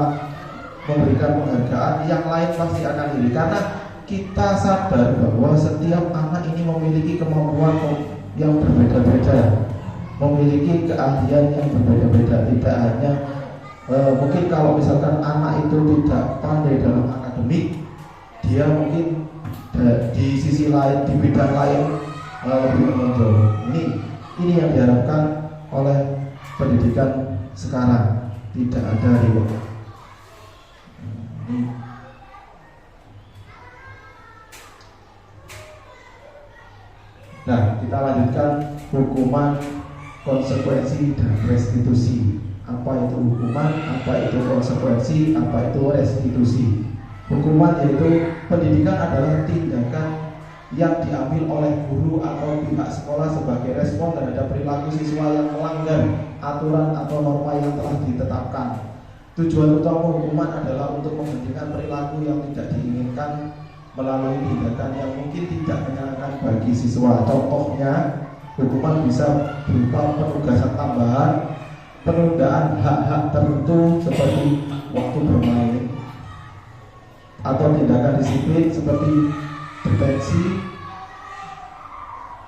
memberikan penghargaan, yang lain pasti akan iri karena kita sadar bahwa setiap anak ini memiliki kemampuan yang berbeda-beda, memiliki keahlian yang berbeda-beda. Tidak hanya mungkin kalau misalkan anak itu tidak pandai dalam akademik, dia mungkin di sisi lain, di bidang lain lebih menonjol. Ini yang diharapkan oleh pendidikan sekarang. Tidak ada reward. Nah, kita lanjutkan hukuman, konsekuensi, dan restitusi. Apa itu hukuman, apa itu konsekuensi, apa itu restitusi. Hukuman yaitu pendidikan adalah tindakan yang diambil oleh guru atau pihak sekolah sebagai respon terhadap perilaku siswa yang melanggar aturan atau norma yang telah ditetapkan. Tujuan utama hukuman adalah untuk menghentikan perilaku yang tidak diinginkan melalui tindakan yang mungkin tidak menyenangkan bagi siswa. Contohnya, hukuman bisa berupa penugasan tambahan, penundaan hak-hak tertentu seperti waktu bermain, atau tindakan disiplin seperti detensi.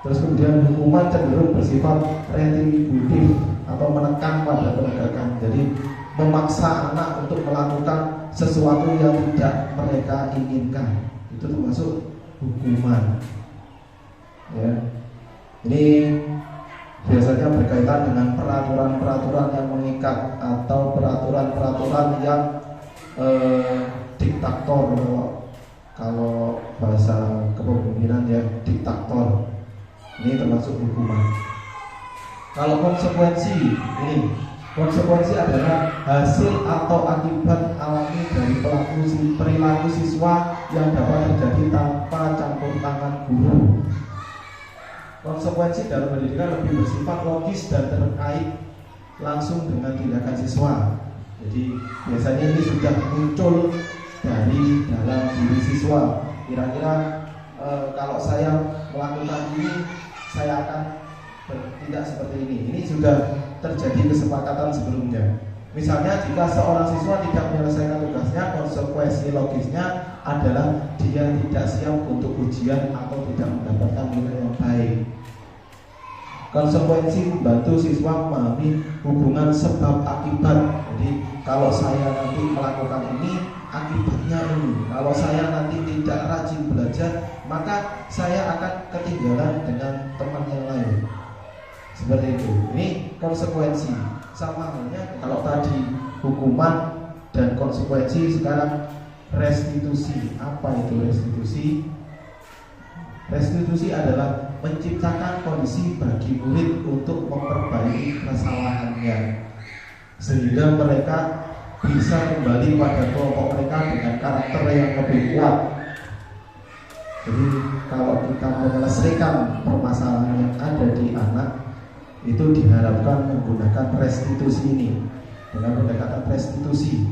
Terus kemudian hukuman cenderung bersifat retributif atau menekan pada penegakan. Jadi memaksa anak untuk melakukan sesuatu yang tidak mereka inginkan, itu termasuk hukuman. Ya. Ini biasanya berkaitan dengan peraturan-peraturan yang mengikat atau peraturan-peraturan yang diktator, kalau bahasa kepemimpinan ya diktator. Ini termasuk hukuman. Kalau konsekuensi, ini konsekuensi adalah hasil atau akibat alami dari perilaku siswa yang dapat terjadi tanpa campur tangan guru. Konsekuensi dalam pendidikan lebih bersifat logis dan terkait langsung dengan tindakan siswa. Jadi biasanya ini sudah muncul dari dalam diri siswa. Kira-kira kalau saya melakukan ini, saya akan bertindak seperti ini. Ini sudah terjadi kesepakatan sebelumnya. Misalnya jika seorang siswa tidak menyelesaikan tugasnya, konsekuensi logisnya adalah dia tidak siap untuk ujian atau tidak mendapatkan nilai yang baik. Konsekuensi membantu siswa memahami hubungan sebab akibat. Jadi kalau saya nanti melakukan ini, akibatnya ini. Kalau saya nanti tidak rajin belajar, maka saya akan ketinggalan dengan teman yang lain. Seperti itu. Ini konsekuensi. Sama halnya kalau tadi hukuman dan konsekuensi, sekarang restitusi. Apa itu restitusi? Restitusi adalah menciptakan kondisi bagi murid untuk memperbaiki kesalahannya, sehingga mereka bisa kembali pada kelompok mereka dengan karakter yang lebih kuat. Jadi kalau kita menyelesaikan permasalahan yang ada di anak, itu diharapkan menggunakan restitusi ini. Dengan pendekatan restitusi,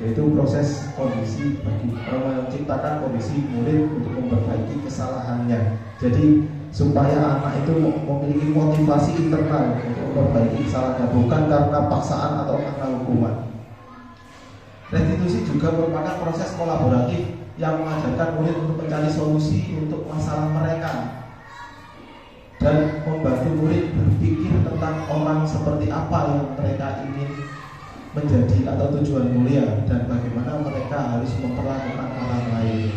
yaitu proses kondisi bagi menciptakan kondisi murid untuk memperbaiki kesalahannya. Jadi supaya anak itu memiliki motivasi internal untuk memperbaiki kesalahannya, bukan karena paksaan atau karena hukuman. Restitusi juga merupakan proses kolaboratif yang mengajarkan murid untuk mencari solusi untuk masalah mereka dan membantu murid berpikir tentang orang seperti apa yang mereka ingin menjadi atau tujuan mulia, dan bagaimana mereka harus memperlakukan orang lain.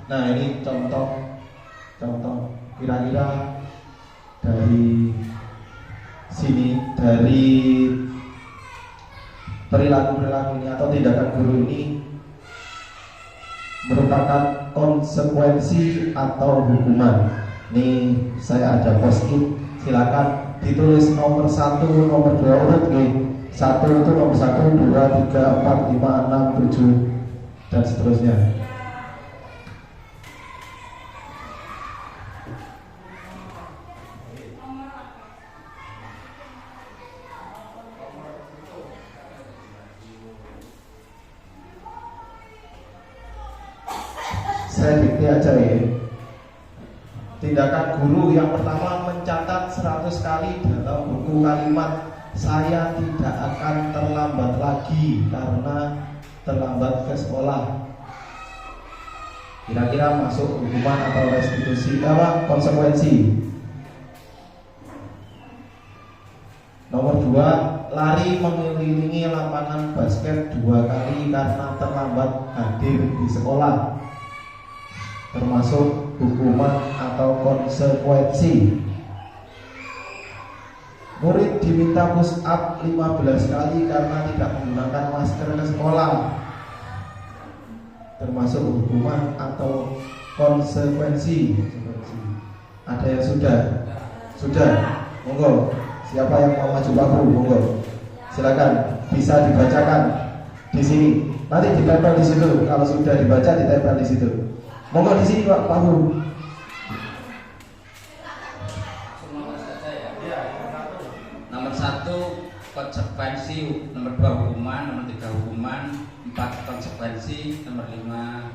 Nah, ini contoh kira-kira dari sini, dari perilaku ini atau tindakan guru ini merupakan konsekuensi atau hukuman. Ini saya ada post-it, silakan ditulis nomor 1, nomor 2 urut nih. 1 itu nomor 1, 2, 3, 4, 5, 6, 7 dan seterusnya. Saya dikti aja ya. Tindakan guru yang pertama, mencatat 100 kali dalam buku kalimat "Saya tidak akan terlambat lagi karena terlambat ke sekolah". Kira-kira masuk hukuman atau restitusi, apa konsekuensi? Nomor 2, lari mengelilingi lapangan basket 2 kali karena terlambat hadir di sekolah, termasuk hukuman atau konsekuensi. Murid diminta push up 15 kali karena tidak menggunakan masker ke sekolah, termasuk hukuman atau konsekuensi. Ada yang sudah? Sudah? Monggo. Siapa yang mau maju baku? Monggo. Silakan. Bisa dibacakan di sini. Nanti ditempel di situ. Kalau sudah dibaca ditempel di situ. Monggo di sini Pak Guru. Nomor 1 konsekuensi, nomor 2 hukuman, nomor 3 hukuman, 4 konsekuensi, nomor 5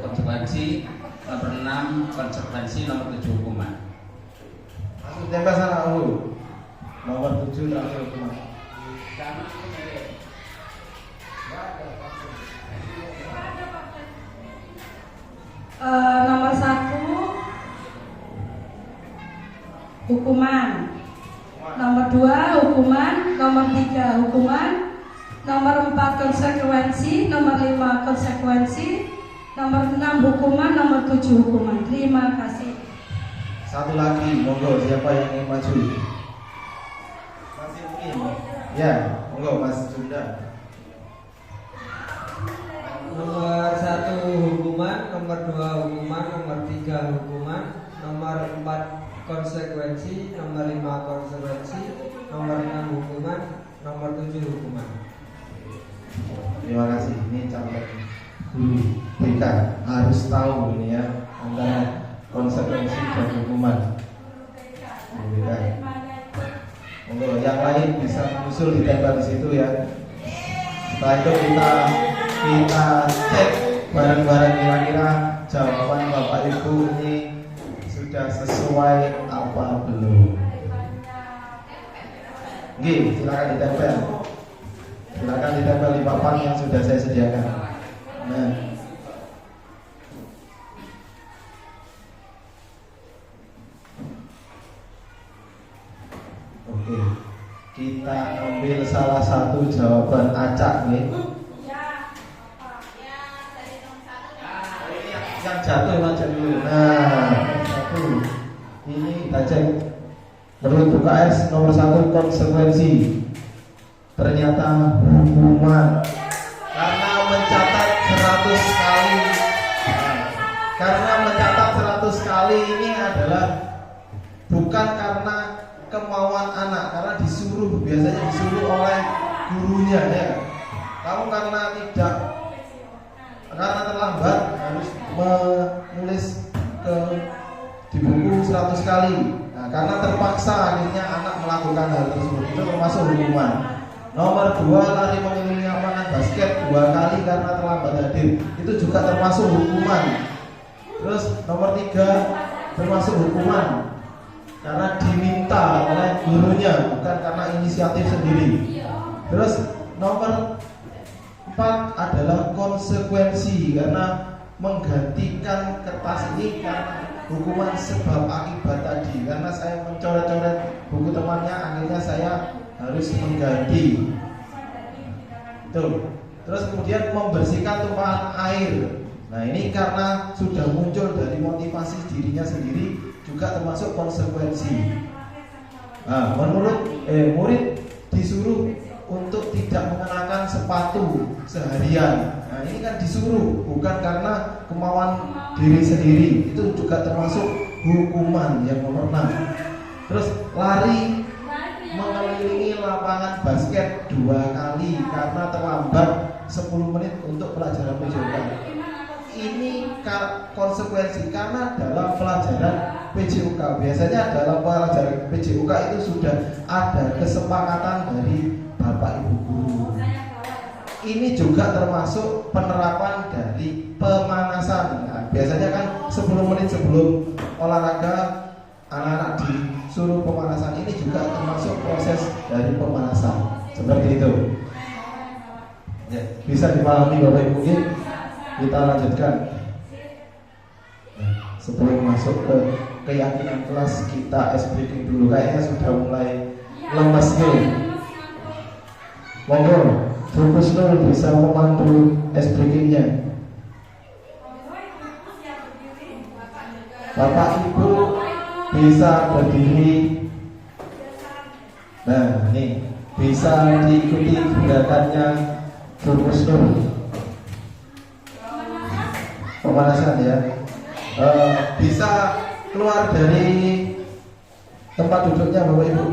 konsekuensi, nomor 6 konsekuensi, nomor 7 hukuman. Langsung tempel sana dulu. Nomor 7 terakhir hukuman. Nomor 1 hukuman, nomor 2 hukuman, nomor 3 hukuman, nomor 4 konsekuensi, nomor 5 konsekuensi, nomor 6 hukuman, nomor 7 hukuman. Terima kasih. Satu lagi, monggo siapa yang ingin maju? Masih mungkin? Ya, monggo Mas Junda. Nomor 1 hukuman, nomor 2 hukuman, nomor 3 hukuman, nomor 4 konsekuensi, nomor 5 konsekuensi, nomor 6 hukuman, nomor 7 hukuman. Terima kasih. Ini catat guru BK harus tahu ini ya antara konsekuensi dan hukuman. Guru BK. Monggo yang lain bisa menyusul ditempel di situ ya. Setelah itu kita cek bareng-bareng kira-kira jawaban Bapak Ibu ini sudah sesuai apa belum. Oke, silakan ditempel. Silakan ditempel di papan yang sudah saya sediakan. Nah. Oke. Kita ambil salah satu jawaban acak nih. Yang jatuh aja dulu. Nah, satu. Ini kita cek. Menurut UKS nomor 1 konsekuensi. Ternyata hukuman karena mencatat 100 kali. Karena mencatat 100 kali ini adalah bukan karena kemauan anak, karena disuruh, biasanya disuruh oleh gurunya ya. Kamu karena terlambat harus menulis di buku 100 kali. Nah, karena terpaksa akhirnya anak melakukan hal tersebut, itu termasuk hukuman. Nomor 2 lari mengelilingi lapangan basket 2 kali karena terlambat hadir, itu juga termasuk hukuman. Terus nomor 3 termasuk hukuman karena diminta oleh gurunya, bukan karena inisiatif sendiri. Terus nomor 4 adalah konsekuensi karena menggantikan kertas ini karena hukuman sebab akibat tadi. Karena saya mencoret-coret buku temannya, akhirnya saya harus mengganti. Tuh. Terus kemudian membersihkan tumpahan air. Nah, ini karena sudah muncul dari motivasi dirinya sendiri, juga termasuk konsekuensi. Nah, menurut murid disuruh untuk tidak mengenakan sepatu seharian. Nah, ini kan disuruh, bukan karena kemauan diri sendiri. Itu juga termasuk hukuman yang nomor 6. Terus lari mengelilingi lapangan basket 2 kali karena terlambat 10 menit untuk pelajaran PJOK. Ini konsekuensi karena dalam pelajaran PJOK, biasanya dalam pelajaran PJOK itu sudah ada kesepakatan dari Bapak Ibu guru. Ini juga termasuk penerapan dari pemanasan. Nah, biasanya kan 10 menit sebelum olahraga anak-anak disuruh pemanasan. Ini juga termasuk proses dari pemanasan. Seperti itu. Ya, bisa dipahami Bapak Ibu? Kita lanjutkan. Nah, sebelum masuk ke keyakinan kelas, kita ice breaking dulu. Kayaknya sudah mulai lemes nih. Monggo, Fokus Nur bisa memandu ice breakingnya. Bapak Ibu bisa berdiri. Nah, ini bisa diikuti gerakannya Fokus Nur. Pemanasan ya. Bisa keluar dari tempat duduknya Bapak Ibu,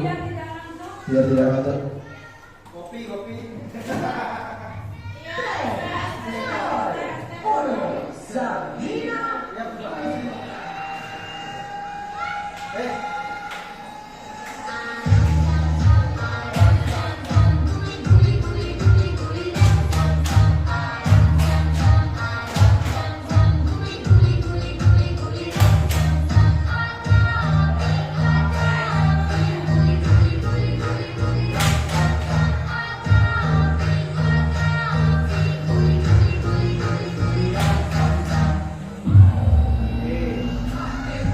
biar tidak ngantuk. Kopi. Sabina.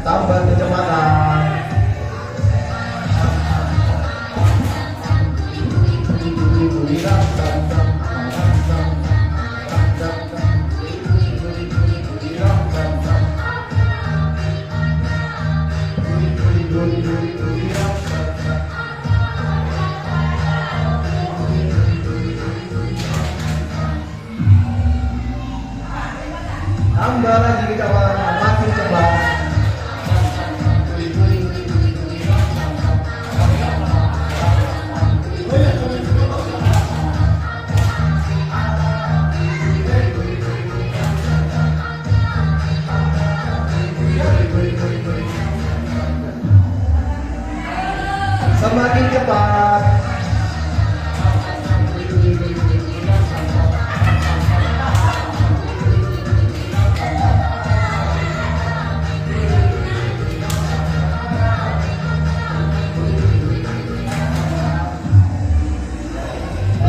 Tambah kecepatan. Tambah lagi kecepatan, makin cepat. Semakin cepat.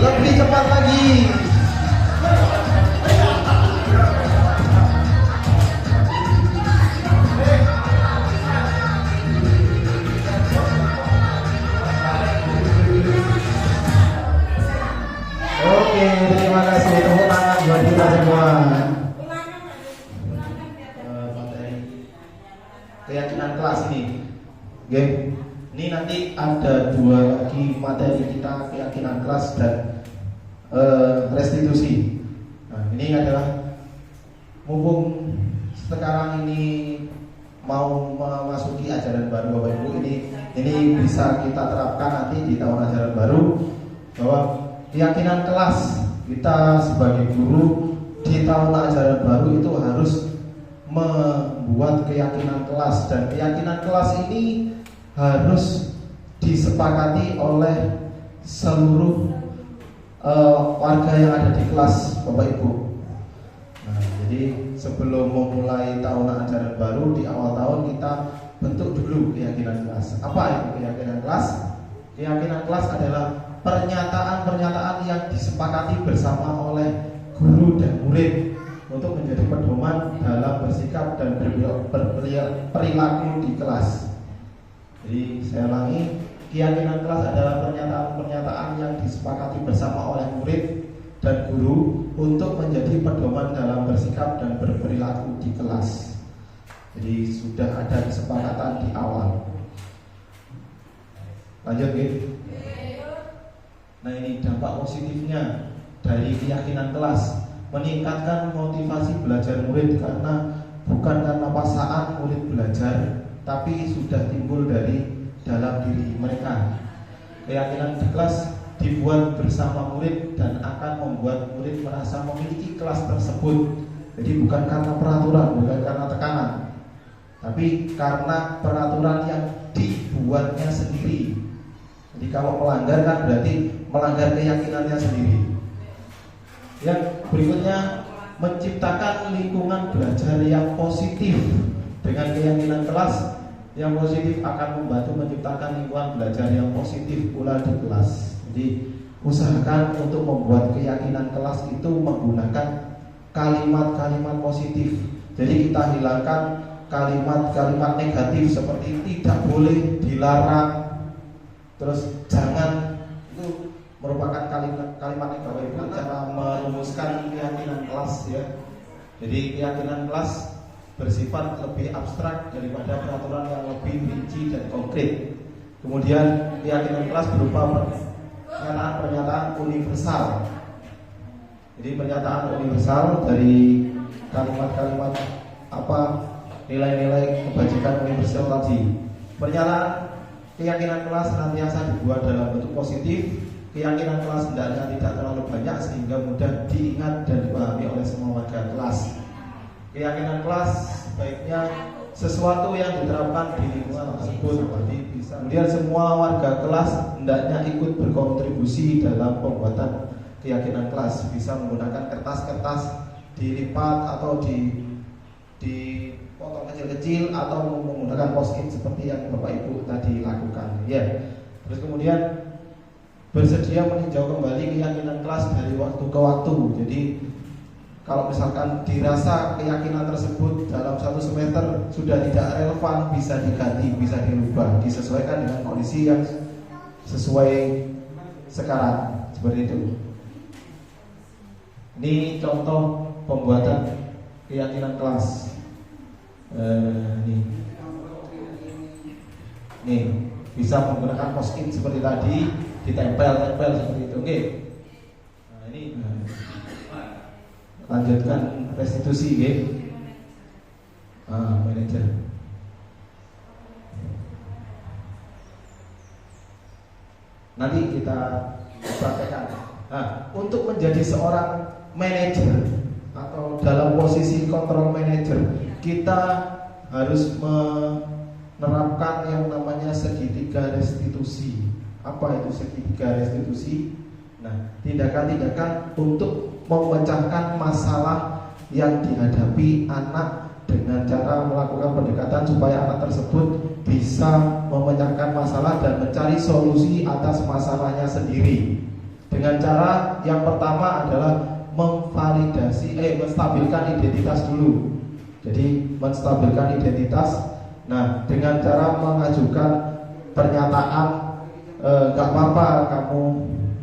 Lebih cepat lagi. Oke, terima kasih. Tepuk tangan buat kita semua. Materi keyakinan kelas ini. Oke. Ini nanti ada 2 lagi materi kita, keyakinan kelas dan restitusi. Nah, ini adalah mumpung sekarang ini mau memasuki ajaran baru Bapak Ibu, ini bisa kita terapkan nanti di tahun ajaran baru, bahwa keyakinan kelas kita sebagai guru di tahun ajaran baru itu harus membuat keyakinan kelas, dan keyakinan kelas ini harus disepakati oleh seluruh warga yang ada di kelas Bapak Ibu. Nah, jadi sebelum memulai tahun ajaran baru di awal tahun kita bentuk dulu keyakinan kelas. Apa itu keyakinan kelas? Keyakinan kelas adalah pernyataan-pernyataan yang disepakati bersama oleh guru dan murid untuk menjadi pedoman dalam bersikap dan berperilaku di kelas. Jadi saya ulangi, keyakinan kelas adalah pernyataan-pernyataan yang disepakati bersama oleh murid dan guru untuk menjadi pedoman dalam bersikap dan berperilaku di kelas. Jadi sudah ada kesepakatan di awal. Lanjut, gitu. Nah, ini dampak positifnya dari keyakinan kelas, meningkatkan motivasi belajar murid, karena bukan karena paksaan murid belajar, tapi sudah timbul dari dalam diri mereka. Keyakinan di kelas dibuat bersama murid dan akan membuat murid merasa memiliki kelas tersebut. Jadi bukan karena peraturan, bukan karena tekanan, tapi karena peraturan yang dibuatnya sendiri. Jadi kalau melanggar kan berarti melanggar keyakinannya sendiri. Yang berikutnya, menciptakan lingkungan belajar yang positif. Dengan keyakinan kelas yang positif akan membantu menciptakan lingkungan belajar yang positif pula di kelas. Jadi usahakan untuk membuat keyakinan kelas itu menggunakan kalimat-kalimat positif. Jadi kita hilangkan kalimat-kalimat negatif seperti tidak boleh, dilarang, terus jangan. Itu merupakan kalimat negatif. Itu cara merumuskan keyakinan kelas, ya. Jadi keyakinan kelas bersifat lebih abstrak daripada peraturan yang lebih rinci dan konkret. Kemudian keyakinan kelas berupa pernyataan universal. Jadi pernyataan universal dari kalimat-kalimat nilai-nilai kebajikan universal tadi. Pernyataan keyakinan kelas senantiasa dibuat dalam bentuk positif. Keyakinan kelas hendaknya tidak terlalu banyak sehingga mudah diingat dan dipahami oleh semua warga kelas. keyakinan kelas sebaiknya sesuatu yang diterapkan di lingkungan tersebut. Kemudian semua warga kelas hendaknya ikut berkontribusi dalam pembuatan keyakinan kelas, bisa menggunakan kertas-kertas dilipat atau dipotong kecil-kecil atau menggunakan post-it seperti yang Bapak Ibu tadi lakukan. Ya. Terus kemudian bersedia meninjau kembali keyakinan kelas dari waktu ke waktu. Jadi kalau misalkan dirasa keyakinan tersebut dalam satu semester sudah tidak relevan, bisa diganti, bisa dirubah, disesuaikan dengan kondisi yang sesuai sekarang. Seperti itu. Ini contoh pembuatan keyakinan kelas. Nih, bisa menggunakan post-it seperti tadi, ditempel-tempel seperti itu. Oke. Nah, ini lanjutkan restitusi, oke. Manajer. Nanti kita praktekkan. Nah, untuk menjadi seorang manajer atau dalam posisi kontrol manajer, kita harus menerapkan yang namanya segitiga restitusi. Apa itu segitiga restitusi? Nah, tindakan-tindakan untuk memecahkan masalah yang dihadapi anak dengan cara melakukan pendekatan supaya anak tersebut bisa memecahkan masalah dan mencari solusi atas masalahnya sendiri. Dengan cara yang pertama adalah menstabilkan identitas dulu. Jadi menstabilkan identitas. Nah, dengan cara mengajukan pernyataan, gak apa-apa kamu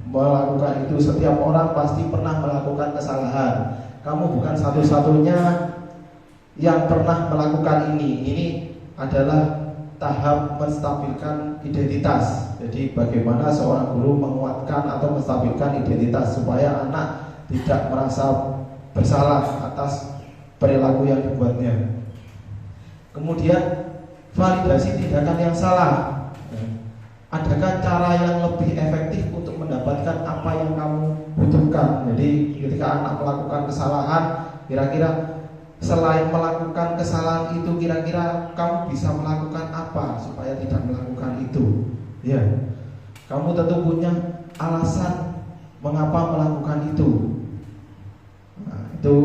melakukan itu. Setiap orang pasti pernah melakukan kesalahan. Kamu bukan satu-satunya yang pernah melakukan ini. Ini adalah tahap menstabilkan identitas. Jadi bagaimana seorang guru menguatkan atau menstabilkan identitas supaya anak tidak merasa bersalah atas perilaku yang dibuatnya. Kemudian validasi tindakan yang salah. Adakah cara yang lebih efektif untuk mendapatkan apa yang kamu butuhkan? Jadi ketika anak melakukan kesalahan, kira-kira selain melakukan kesalahan itu, kira-kira kamu bisa melakukan apa supaya tidak melakukan itu? Ya, kamu tentu punya alasan mengapa melakukan itu. Nah, itu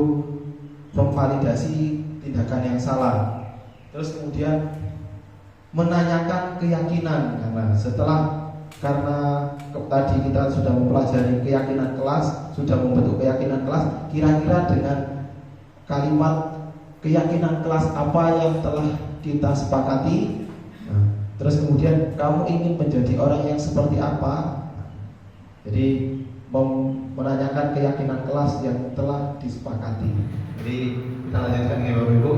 memvalidasi tindakan yang salah. Terus kemudian menanyakan keyakinan, karena tadi kita sudah mempelajari keyakinan kelas, sudah membentuk keyakinan kelas, kira-kira dengan kalimat keyakinan kelas apa yang telah kita sepakati. Nah, terus kemudian kamu ingin menjadi orang yang seperti apa? Jadi menanyakan keyakinan kelas yang telah disepakati. Jadi kita lanjutkan ya Bapak Ibu.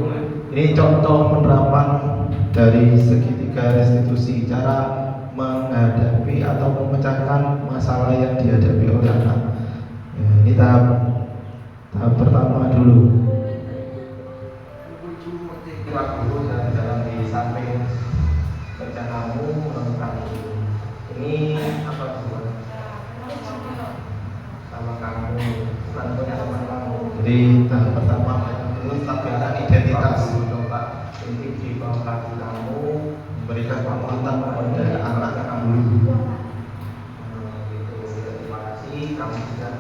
Ini contoh penerapan dari segitiga restitusi, cara menghadapi atau memecahkan masalah yang dihadapi oleh anak. Ya, ini tahap pertama dulu. Pak Guru jalan di samping rencanamu melakukan ini apa tuh? Sama kamu, bukan punya sama kamu. Jadi tahap pertama menstabilkan identitas. Coba intik di bawah kaki kamu, memberikan penguatan kepada anak kamu dulu. Gitu. Terima kasih kamu sudah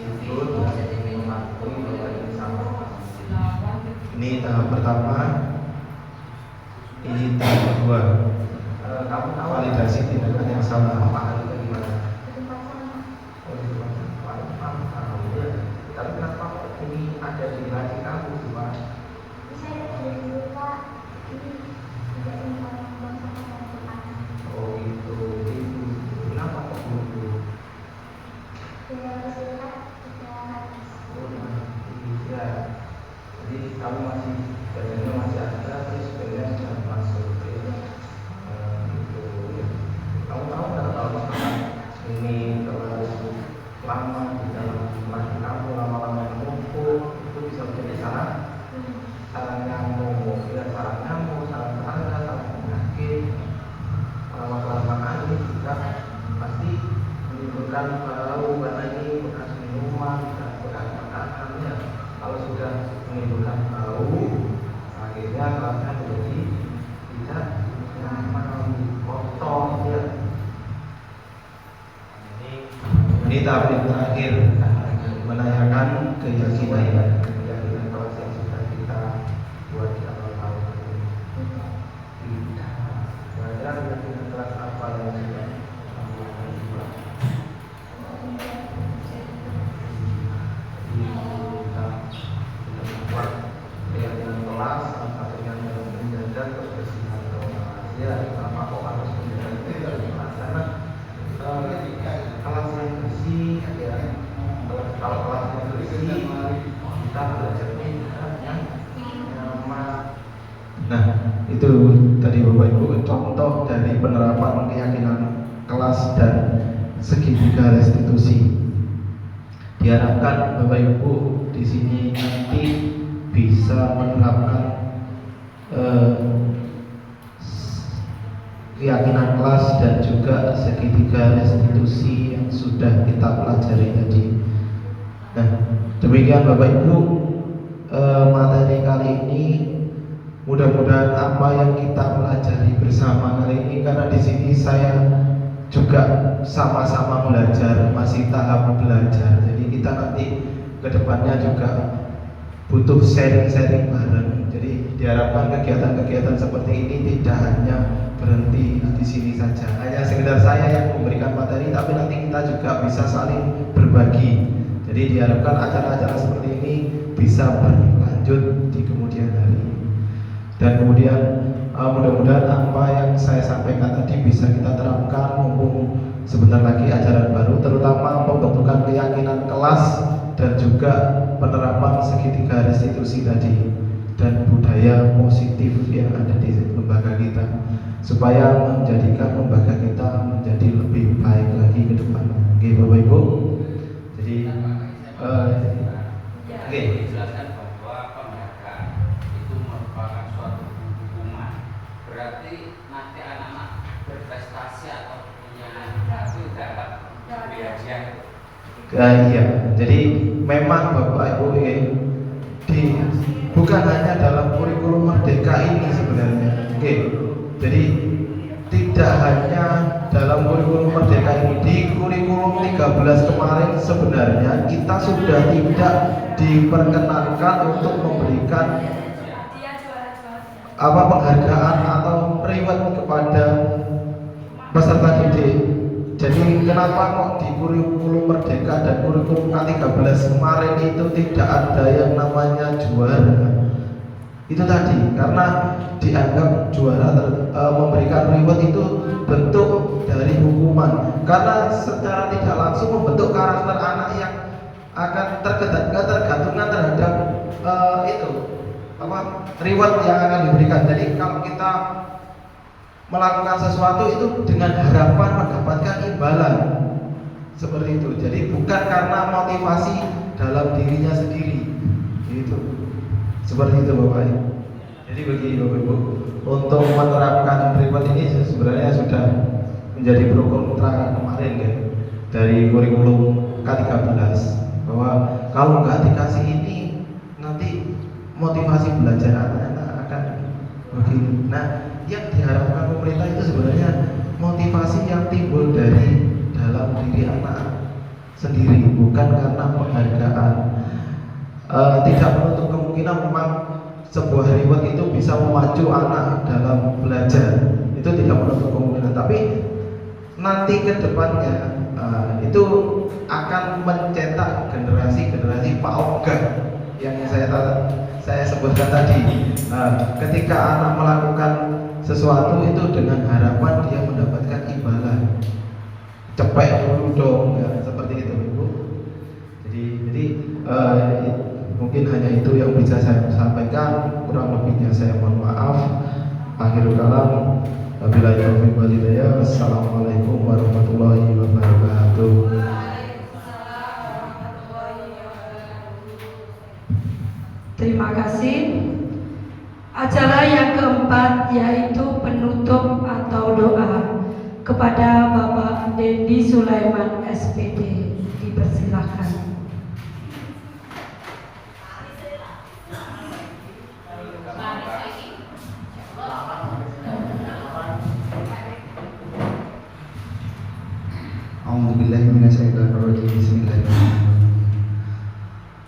jujur dan mengakui bahwa ini sama. Ini tahap pertama. Ini tahap kedua. Kamu tahu validasi tindakan yang salah apa itu gimana? Tapi kenapa ini ada di hati kamu, Pak? Saya dari dulu Pak, ini tidak ingin orang bangsa Pak. Oh itu. Kenapa kok begitu? Tidak bersilat, tidak habis. Oh iya. Jadi kamu masih badannya masih ada, terus badannya sudah masuk. Gitu. Kamu tahu nggak kalau ini terlalu lama di dalam hati kamu, lama-lama menumpuk, itu bisa menjadi sarang nyamuk, sarang serangga, sarang penyakit. Lama-kelamaan ini juga pasti menimbulkan bau, karena ini bekas minuman, bekas makanan. Ya, kalau sudah menimbulkan bau, Ini tahap yang terakhir menanyakan keyakinan kelas yang sudah kita buat di awal tahun ini. Belajar keyakinan kelas apa yang sudah kamu buat? Kita membuat keyakinan kelas, salah satunya dalam menjaga kebersihan rahasia. Kenapa kok harus menjaga itu dari kelas? Karena kelas yang bersih, ya, kalau kelas yang bersih, kita belajarnya yang nyaman. Nah, itu tadi Bapak Ibu contoh dari penerapan keyakinan kelas dan segitiga restitusi. Diharapkan Bapak Ibu di sini nanti bisa menerapkan keyakinan kelas dan juga segitiga restitusi yang sudah kita pelajari tadi. Nah, demikian Bapak Ibu materi kali ini. Mudah-mudahan apa yang kita pelajari bersama kali ini, karena di sini saya juga sama-sama belajar, masih tahap belajar. Jadi kita nanti kedepannya juga butuh sharing-sharing bareng. Jadi diharapkan kegiatan-kegiatan seperti ini tidak hanya berhenti di sini saja, hanya sekedar saya yang memberikan materi, tapi nanti kita juga bisa saling berbagi. Jadi diharapkan acara-acara seperti ini bisa berlanjut di kemudian hari. Dan kemudian mudah-mudahan apa yang saya sampaikan tadi bisa kita terapkan mumpung sebentar lagi ajaran baru, terutama pembentukan keyakinan kelas dan juga penerapan segitiga restitusi tadi dan budaya positif yang ada di lembaga kita, supaya menjadikan lembaga kita menjadi lebih baik lagi ke depan. Oke Bapak Ibu. Jadi oke. Dijelaskan bahwa penghargaan itu merupakan suatu hukuman. Berarti nanti anak-anak berprestasi atau punya itu dapat hadiah. Iya, jadi memang Bapak Ibu bukan hanya dalam kurikulum Merdeka ini sebenarnya. Oke. Jadi tidak hanya dalam kurikulum Merdeka ini, di kurikulum 13 kemarin sebenarnya kita sudah tidak diperkenankan untuk memberikan penghargaan atau reward kepada peserta didik. Jadi kenapa kok di kurikulum Merdeka dan kurikulum K13 kemarin itu tidak ada yang namanya juara? Itu tadi karena dianggap juara memberikan reward itu bentuk dari hukuman, karena secara tidak langsung membentuk karakter anak yang akan tergantungan terhadap reward yang akan diberikan. Jadi kalau kita melakukan sesuatu itu dengan harapan mendapatkan imbalan seperti itu. Jadi bukan karena motivasi dalam dirinya sendiri. Itu seperti itu Bapak Ibu. Jadi bagi Bapak Ibu untuk menerapkan reward ini sebenarnya sudah menjadi pro kontra kemarin ya, dari kurikulum K13, bahwa kalau nggak dikasih ini nanti motivasi belajar anak-anak akan begini. Nah, yang diharapkan pemerintah itu sebenarnya motivasi yang timbul dari dalam diri anak sendiri, bukan karena penghargaan. Tidak menutup kemungkinan memang sebuah reward itu bisa memacu anak dalam belajar, itu tidak menutup kemungkinan. Tapi nanti ke depannya itu akan mencetak generasi Pak Ogah yang saya sebutkan tadi. Ketika anak melakukan sesuatu itu dengan harapan dia mendapatkan imbalan, cepet dulu dong, ya, seperti itu Ibu. Jadi mungkin hanya itu yang bisa saya sampaikan, kurang lebihnya saya mohon maaf. Akhirul kalam, wabillahi taufiq wal hidayah. Wassalamualaikum warahmatullahi wabarakatuh. Terima kasih. Acara yang keempat yaitu penutup atau doa kepada Bapak Dendi Sulaiman SPD. Dipersilahkan. A'udzubillahi minasyaitonirrajim. Bismillahirrahmanirrahim.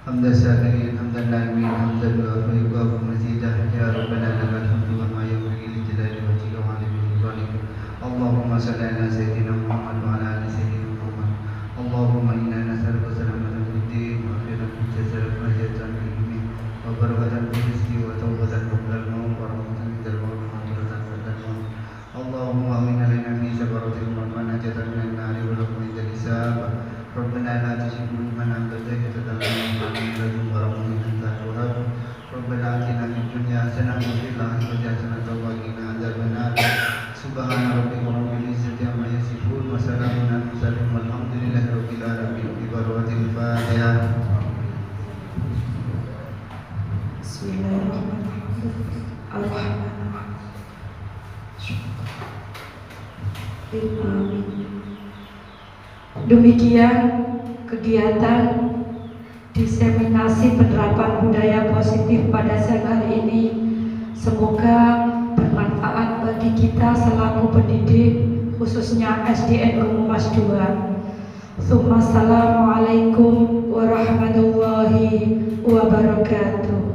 Hamdan syakirin, hamdan na'imin, hamdan yu'afi wa mazidah. Ya Rabbana lakal hamdu wa ma yanbaghi li jalali wajhika wa 'azimi sultanika. Allahumma shalli ala sayyidina Muhammad wa ala ali sayyidina Muhammad. Allahumma inna nas'aluka salamatan fid din wa afiyatan fil jasad wa hidayatan fil ilmi wa barakatan fil rizqi wa tawbatan qabla al-maut wa rahmatan indal maut wa maghfiratan ba'da al-maut. Allahumma awwin alaina fi sabaratil maut wa najatan minan nari wa lakum indal hisab. Rabbana la tuzigh qulubana ba'da idh hadaytana wa hab lana min ladunka rahmatan innaka antal wahhab. Rabbana atina fid dunya hasanah wa fil akhirati hasanah wa qina adzabannar. Subhana rabbika rabbil izzati amma yasifun wa salamun alal mursalin walhamdulillahi rabbil alamin. Bi barakatil Fatihah. Bismillahirrahmanirrahim. Amin. Demikian kegiatan diseminasi penerapan budaya positif pada siang hari ini. Semoga bermanfaat bagi kita selaku pendidik, khususnya SDN Gumumas 2. Assalamualaikum warahmatullahi wabarakatuh.